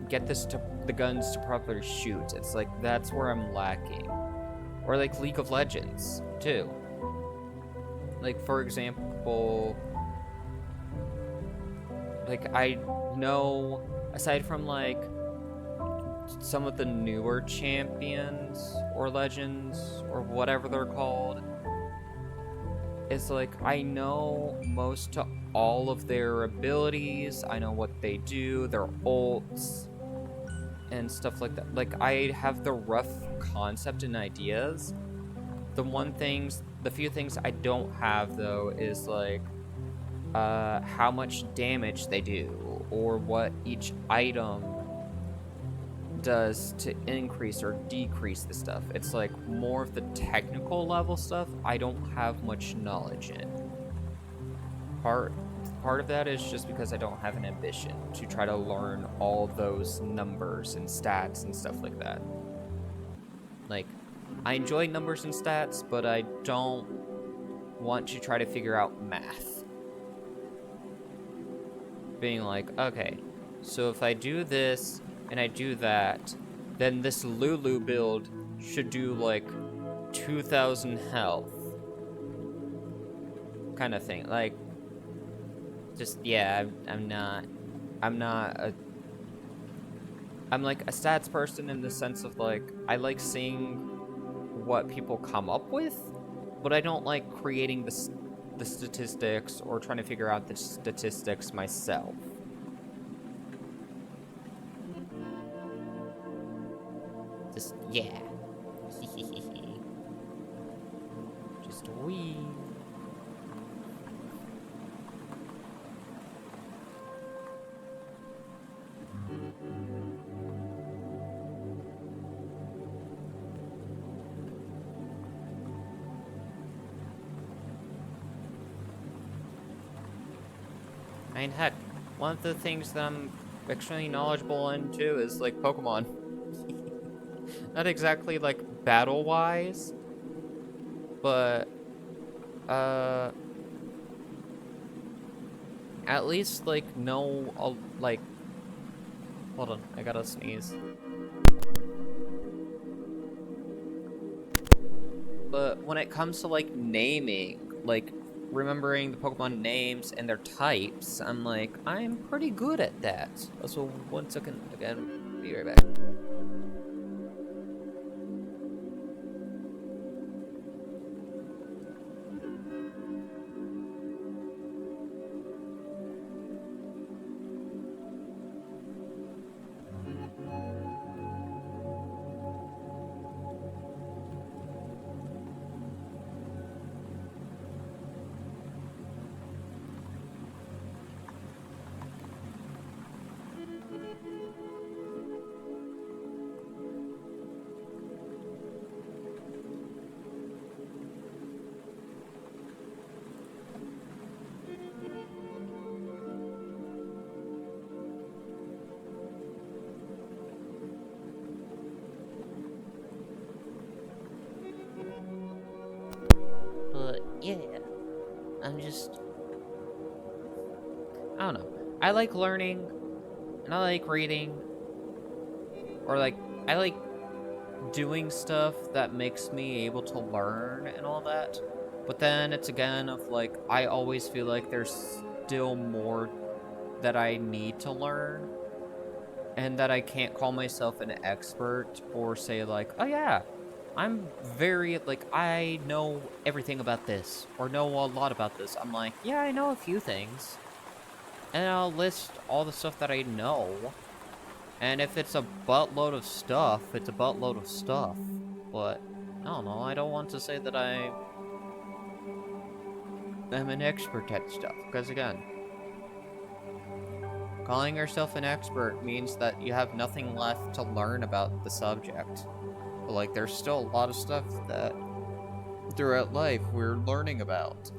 get the guns to properly shoot? It's like, that's where I'm lacking. Or like League of Legends too. Like, for example, like, I know, aside from like some of the newer champions or legends or whatever they're called, it's like, I know most to all of their abilities. I know what they do, their ults and stuff like that. Like, I have the rough concept and ideas. The few things I don't have though is like how much damage they do, or what each item does to increase or decrease the stuff. It's like more of the technical level stuff I don't have much knowledge in. Part of that is just because I don't have an ambition to try to learn all those numbers and stats and stuff like that. Like, I enjoy numbers and stats, but I don't want to try to figure out math. Being like, okay, so if I do this and I do that, then this Lulu build should do like 2,000 health. Kind of thing. Like, just, yeah, I'm like a stats person in the sense of like, I like seeing what people come up with, but I don't like creating the statistics or trying to figure out the statistics myself. Just, yeah. Just a wee. I mean, heck, one of the things that I'm extremely knowledgeable into is, like, Pokemon. Not exactly, like, battle-wise, but, at least, like, know, like, hold on, I gotta sneeze. But when it comes to, like, naming, like, remembering the Pokemon names and their types, I'm like, I'm pretty good at that. So, 1 second, again, be right back. But yeah, I'm just, I don't know. I like learning, and I like reading, or like, I like doing stuff that makes me able to learn and all that. But then it's again of like, I always feel like there's still more that I need to learn, and that I can't call myself an expert or say like, oh yeah, I'm very, like, I know everything about this, or know a lot about this. I'm like, yeah, I know a few things. And I'll list all the stuff that I know. And if it's a buttload of stuff, it's a buttload of stuff. But, I don't know, I don't want to say that I'm an expert at stuff. Because again, calling yourself an expert means that you have nothing left to learn about the subject. But, like, there's still a lot of stuff that throughout life we're learning about.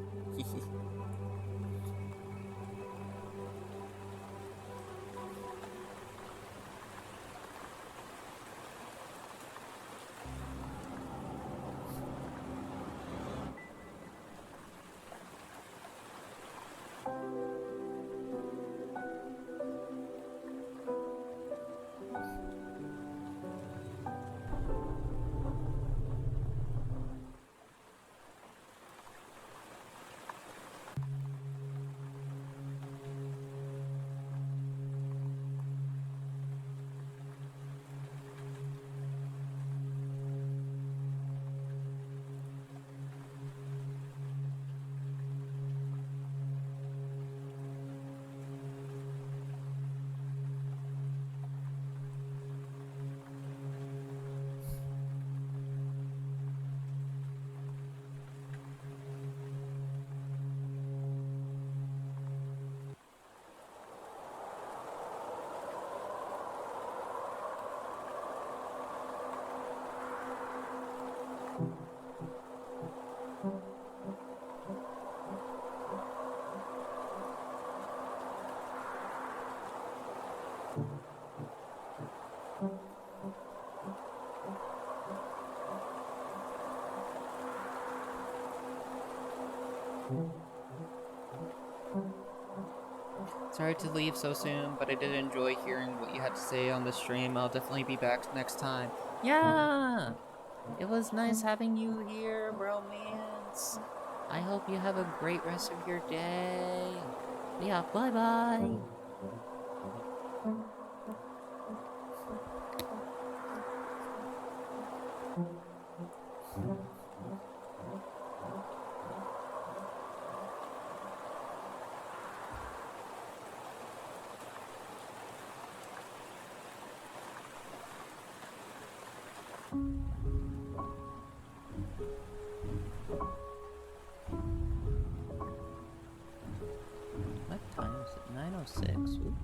Sorry to leave so soon, but I did enjoy hearing what you had to say on the stream. I'll definitely be back next time. Yeah! It was nice having you here, Bromance. I hope you have a great rest of your day. Yeah, bye bye. What time is it? 9:06. Ooh.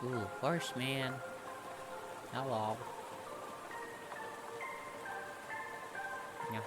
Ooh, horse man. Hello. Yeah.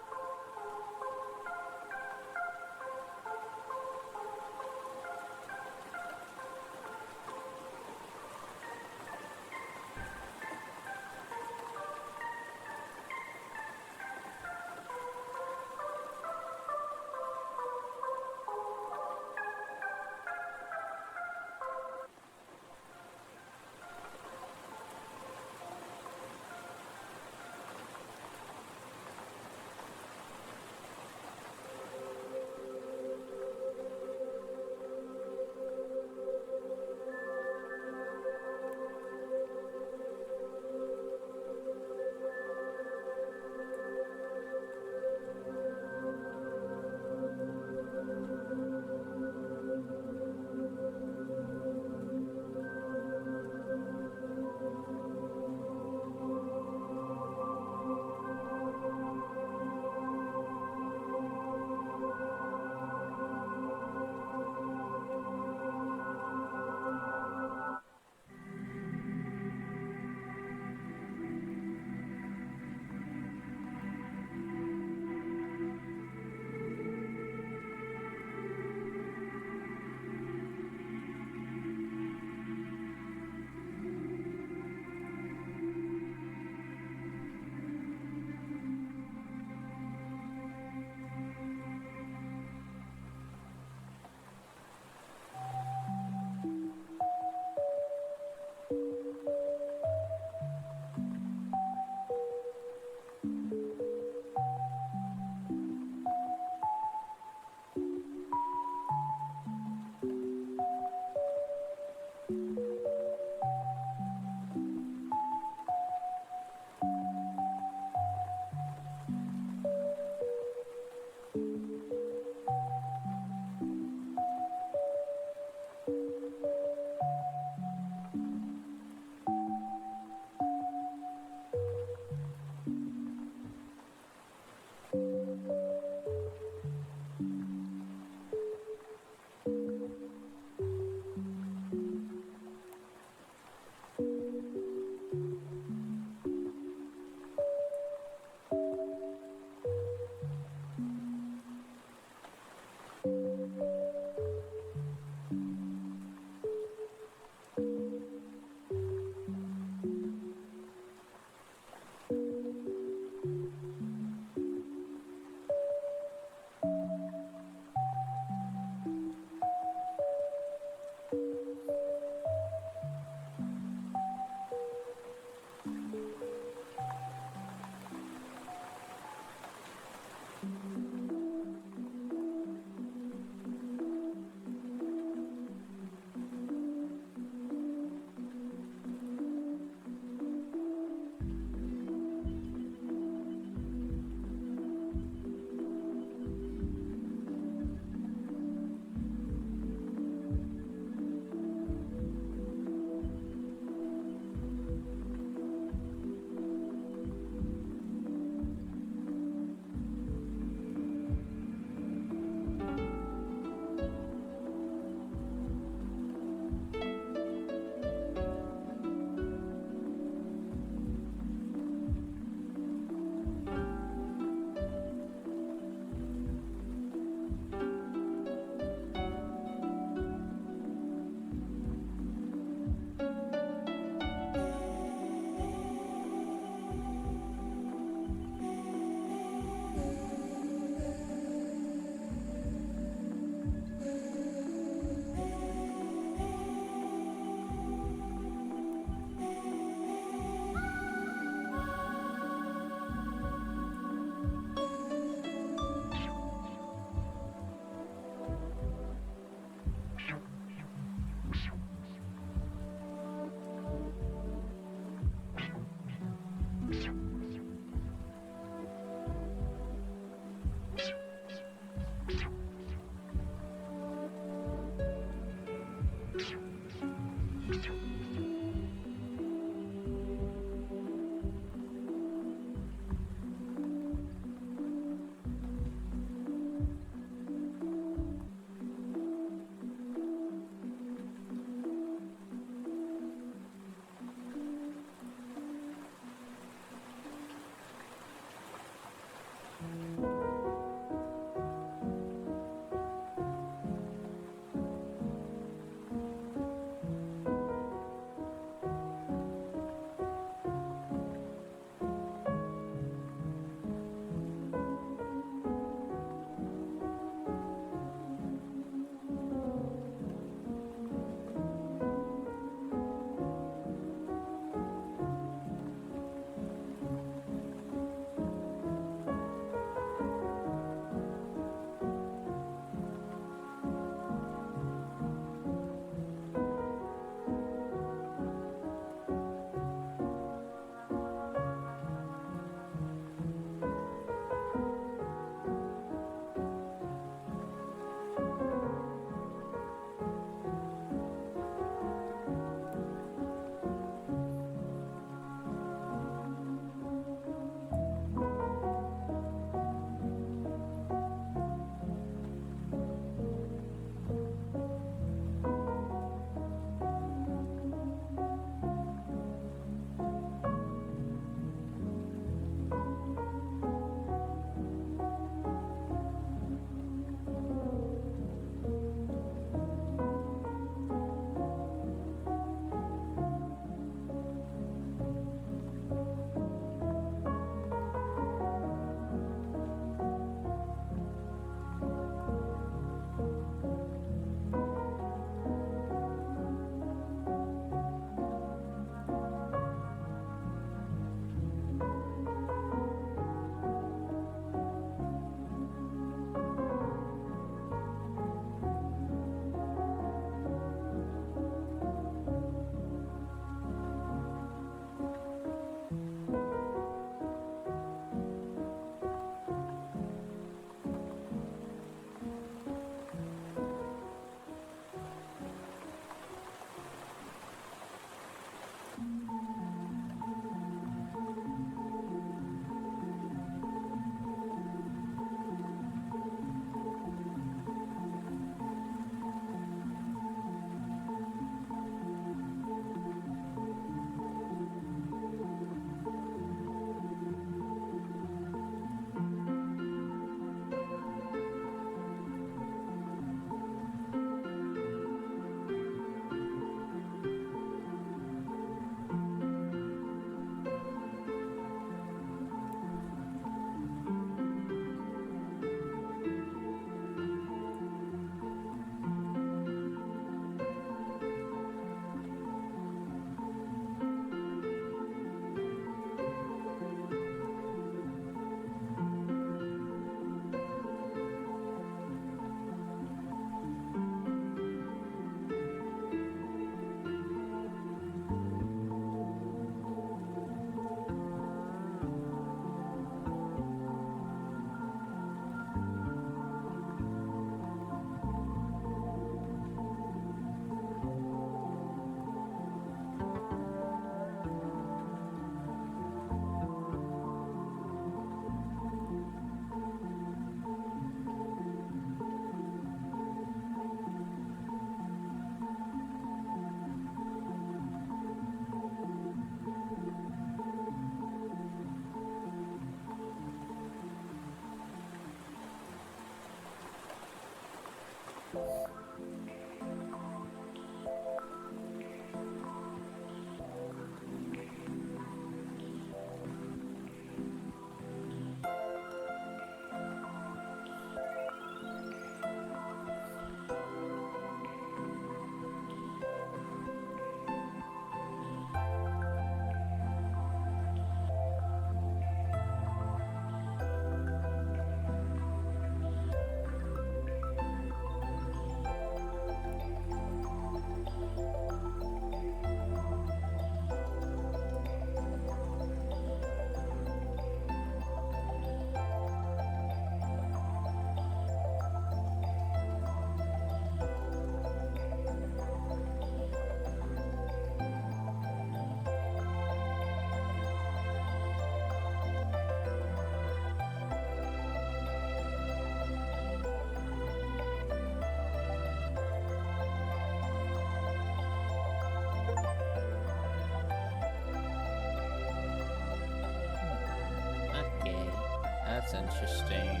that's interesting.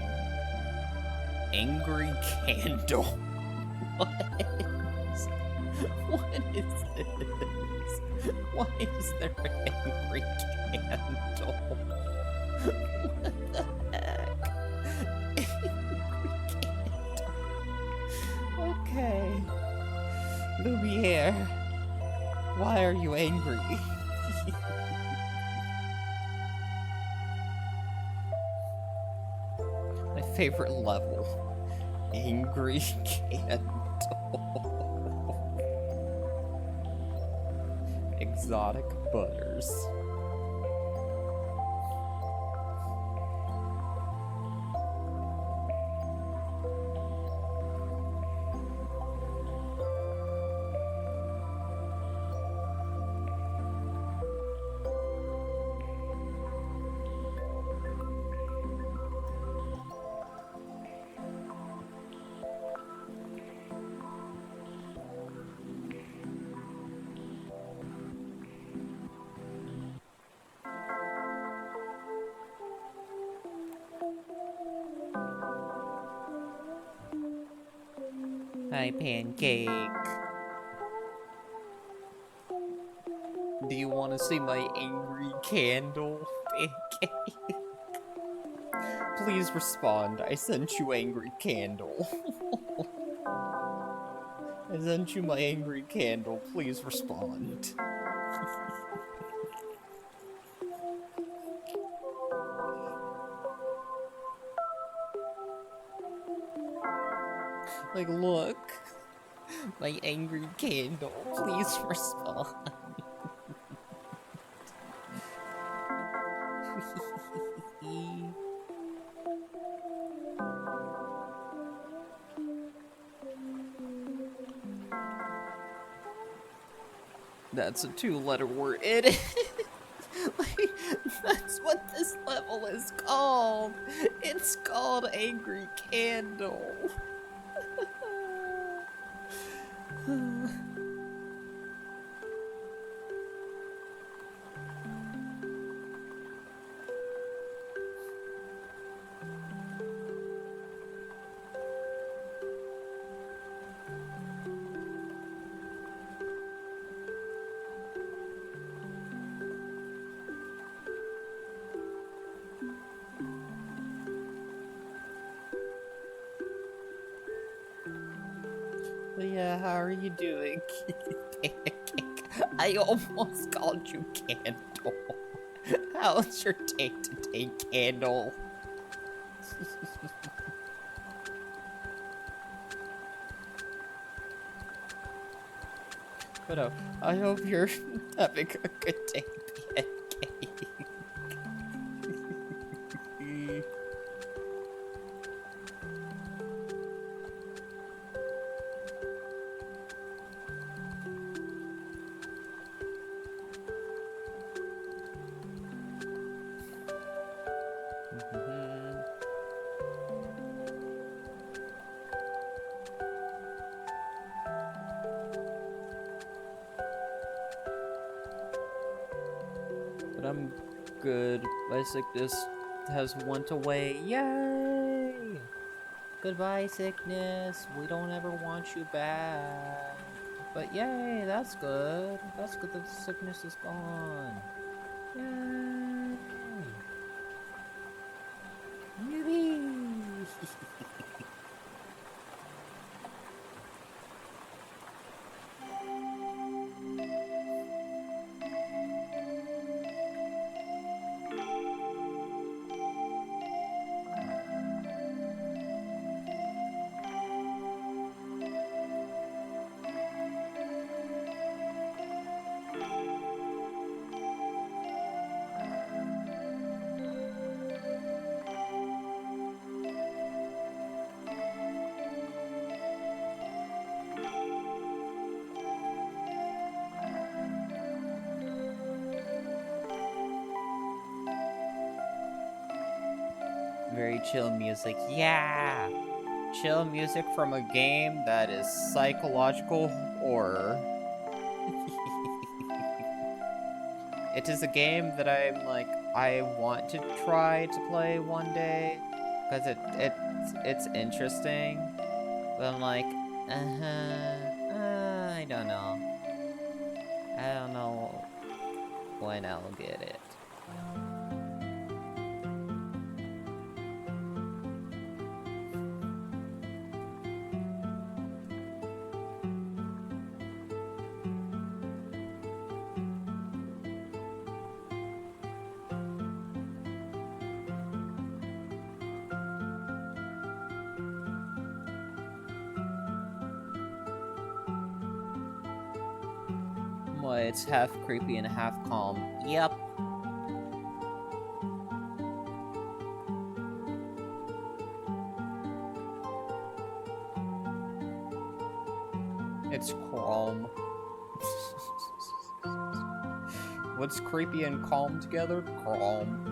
Angry candle. What? What is this? Why is there an angry candle? What the heck? Angry candle. Okay. Lumiere, why are you angry? My favorite level. Angry candle. Exotic butters. Hi, Pancake. Do you want to see my angry candle, Pancake? Please respond. I sent you angry candle. I sent you my angry candle. Please respond. Like, look. My angry candle. Please respond. That's a 2-letter word. It is. Like, that's what this level is called. It's called Angry Candle. Yeah, how are you doing, Pancake? I almost called you Candle. How's your day today, Candle? But I hope you're having a good day, Pancake. But I'm good. My sickness has went away. Yay! Goodbye, sickness. We don't ever want you back. But yay, that's good. That's good that the sickness is gone. Yay! Yippee! Very chill music. Yeah! Chill music from a game that is psychological horror. It is a game that I'm like, I want to try to play one day because it's interesting. But I'm like, I don't know. I don't know when I'll get it. Well, it's half creepy and half calm. Yep. It's calm. What's creepy and calm together? Calm.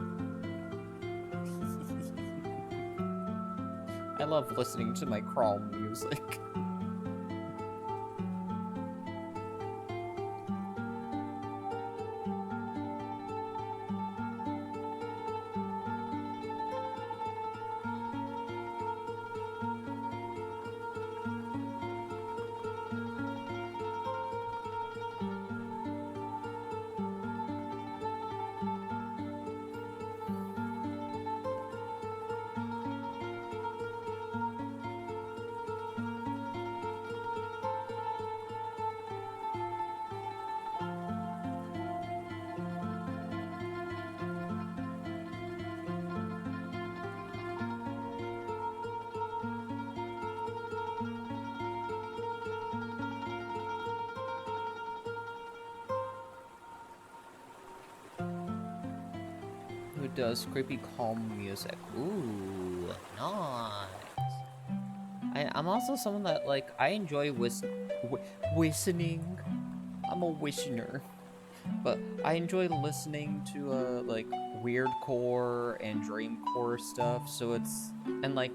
I love listening to my calm music. Who does creepy calm music? Ooh, nice. I'm also someone that, like, I enjoy listening. I'm a listener. But I enjoy listening to, like, weirdcore and dreamcore stuff, so it's... And, like,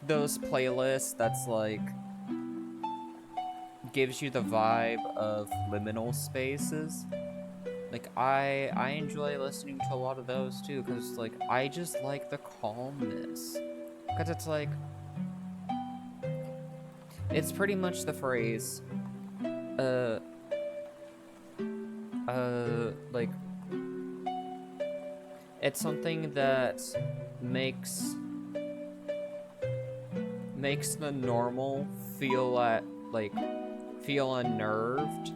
those playlists that's, like... gives you the vibe of liminal spaces. Like, I enjoy listening to a lot of those, too, because, like, I just like the calmness. Because it's, like... It's pretty much the phrase, like... It's something that makes the normal feel at, like, feel unnerved,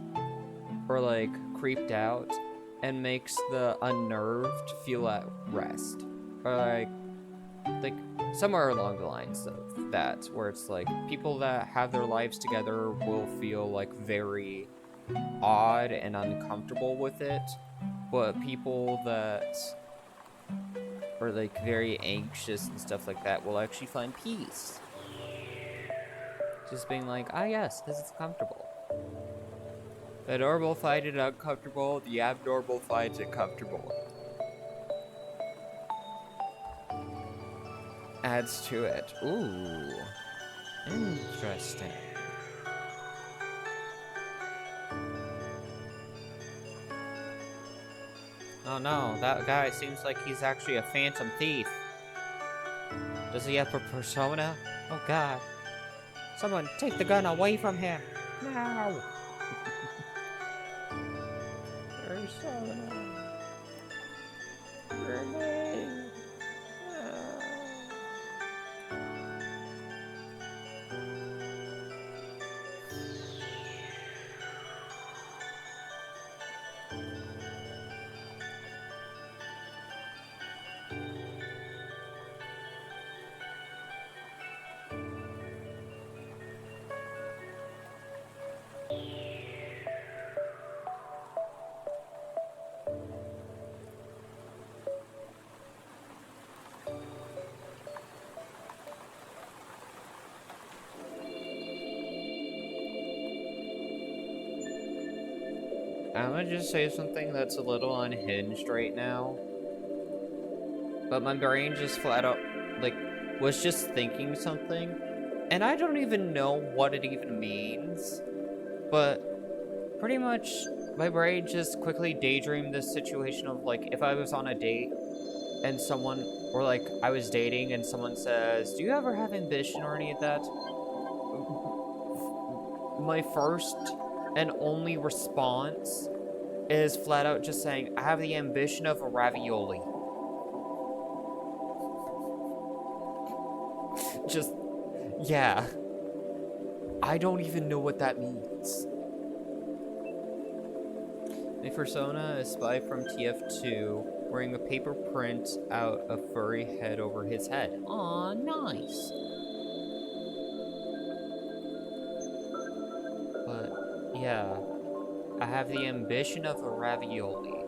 or, like, creeped out, and makes the unnerved feel at rest. Or, like, somewhere along the lines of that, where it's, like, people that have their lives together will feel, like, very odd and uncomfortable with it, but people that are, like, very anxious and stuff like that will actually find peace. Just being like, ah, yes, this is comfortable. The normal find it uncomfortable, the abnormal finds it comfortable. Adds to it. Ooh. Interesting. Oh no, that guy seems like he's actually a phantom thief. Does he have a persona? Oh god. Someone take the gun away from him. No. Persona. Grenade. I'm gonna just say something that's a little unhinged right now. But my brain just flat out, like, was just thinking something. And I don't even know what it even means. But pretty much my brain just quickly daydreamed this situation of like if I was on a date and someone, or like I was dating and someone says, "Do you ever have ambition or any of that?" My first and only response is flat out just saying, "I have the ambition of a ravioli." Just, yeah. I don't even know what that means. A persona, a spy from TF2, wearing a paper print out a furry head over his head. Aw, nice. But, yeah. I have the ambition of a ravioli.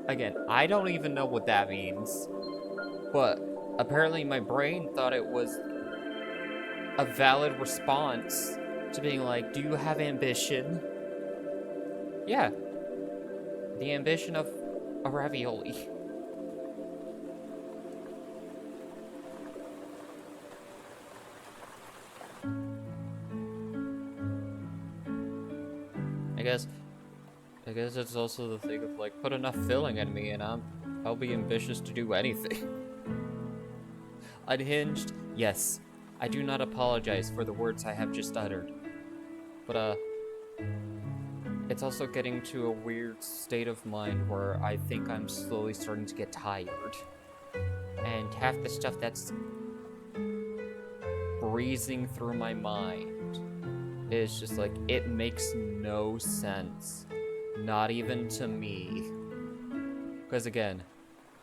Again, I don't even know what that means. But apparently my brain thought it was a valid response to being like, do you have ambition? Yeah. The ambition of a ravioli. I guess it's also the thing of like, put enough filling in me and I'll be ambitious to do anything. Unhinged? Yes. I do not apologize for the words I have just uttered. But, it's also getting to a weird state of mind where I think I'm slowly starting to get tired. And half the stuff that's breezing through my mind is just like, it makes no sense. Not even to me. Because again,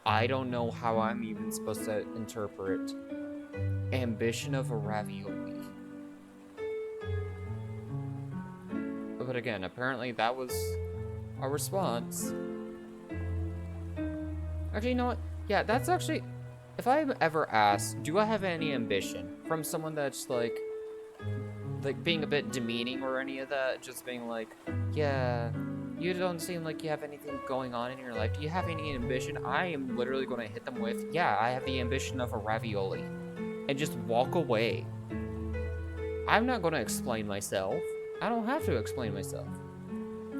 I don't know how I'm even supposed to interpret ambition of a ravioli. But again, apparently that was a response. Actually, you know what? Yeah, that's actually... If I'm ever asked, do I have any ambition? From someone that's like being a bit demeaning or any of that, just being like, yeah, you don't seem like you have anything going on in your life. Do you have any ambition? I am literally going to hit them with, yeah, I have the ambition of a ravioli. And just walk away. I'm not going to explain myself. I don't have to explain myself.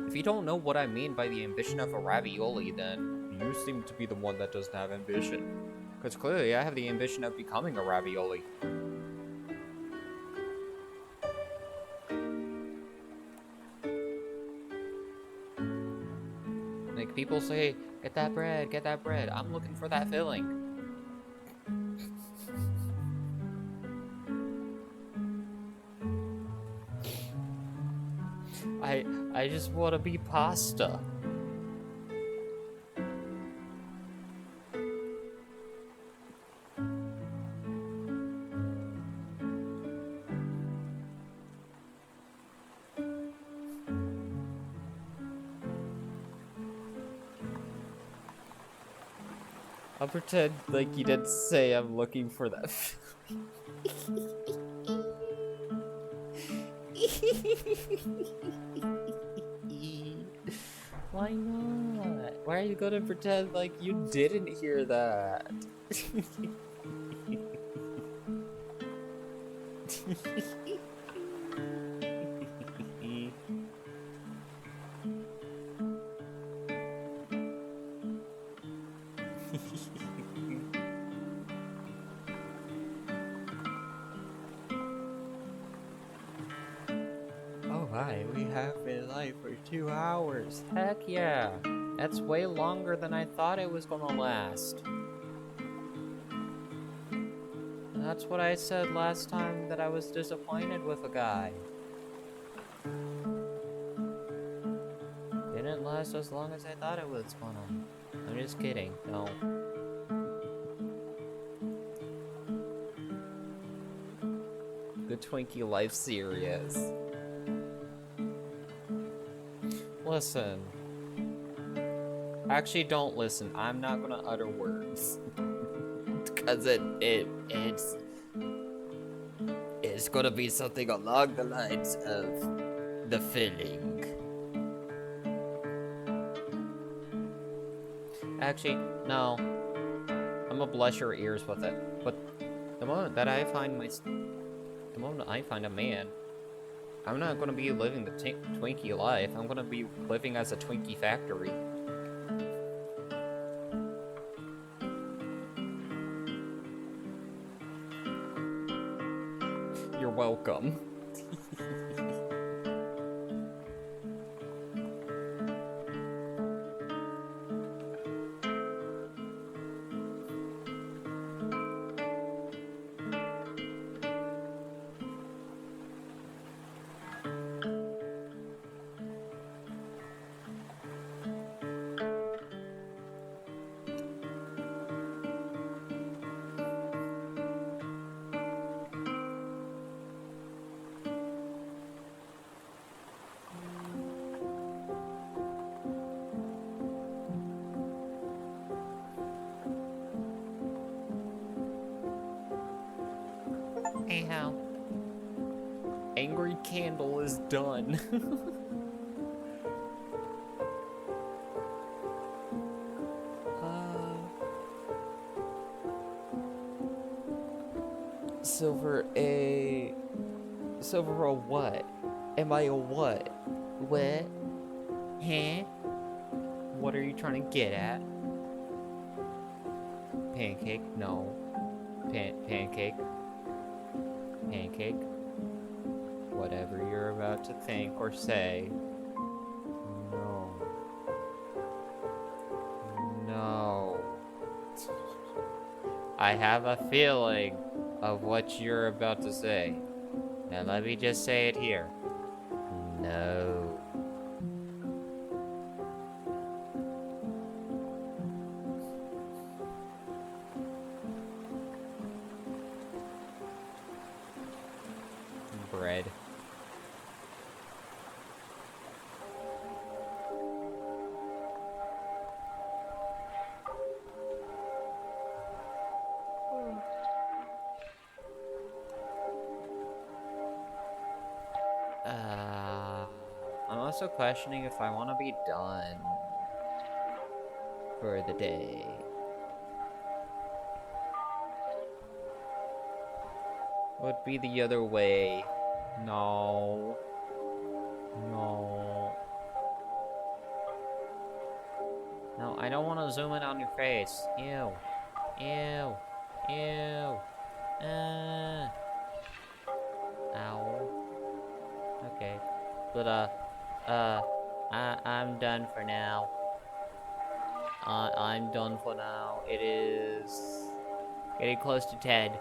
If you don't know what I mean by the ambition of a ravioli, then you seem to be the one that doesn't have ambition. Because clearly I have the ambition of becoming a ravioli. Like, people say, get that bread, get that bread. I'm looking for that filling. I just want to be pasta. I'll pretend like you didn't say I'm looking for that. Why not? Why are you gonna pretend like you didn't hear that? Oh hi, we have been live for 2 hours. Heck yeah. That's way longer than I thought it was gonna last. That's what I said last time that I was disappointed with a guy. Didn't last as long as I thought it was gonna. I'm just kidding, no. The Twinkie Life series. Listen. Actually, don't listen. I'm not gonna utter words. Because it's gonna be something along the lines of the filling. Actually, no. I'm gonna bless your ears with it. But the moment I find a man I'm not gonna be living the Twinkie life. I'm gonna be living as a Twinkie factory. You're welcome. Hey, Hal. Angry Candle is done. Silver a... Silver a what? Am I a what? What? Huh? What are you trying to get at? Pancake? No. Pancake? Pancake? Whatever you're about to think or say. No. No. I have a feeling of what you're about to say. Now let me just say it here. No. Bread. I'm also questioning if I want to be done for the day. Would be the other way. No. No. No, I don't want to zoom in on your face. Ew. Ew. Ew. Ow. Okay. But, I'm done for now. I'm done for now. It is getting close to 10.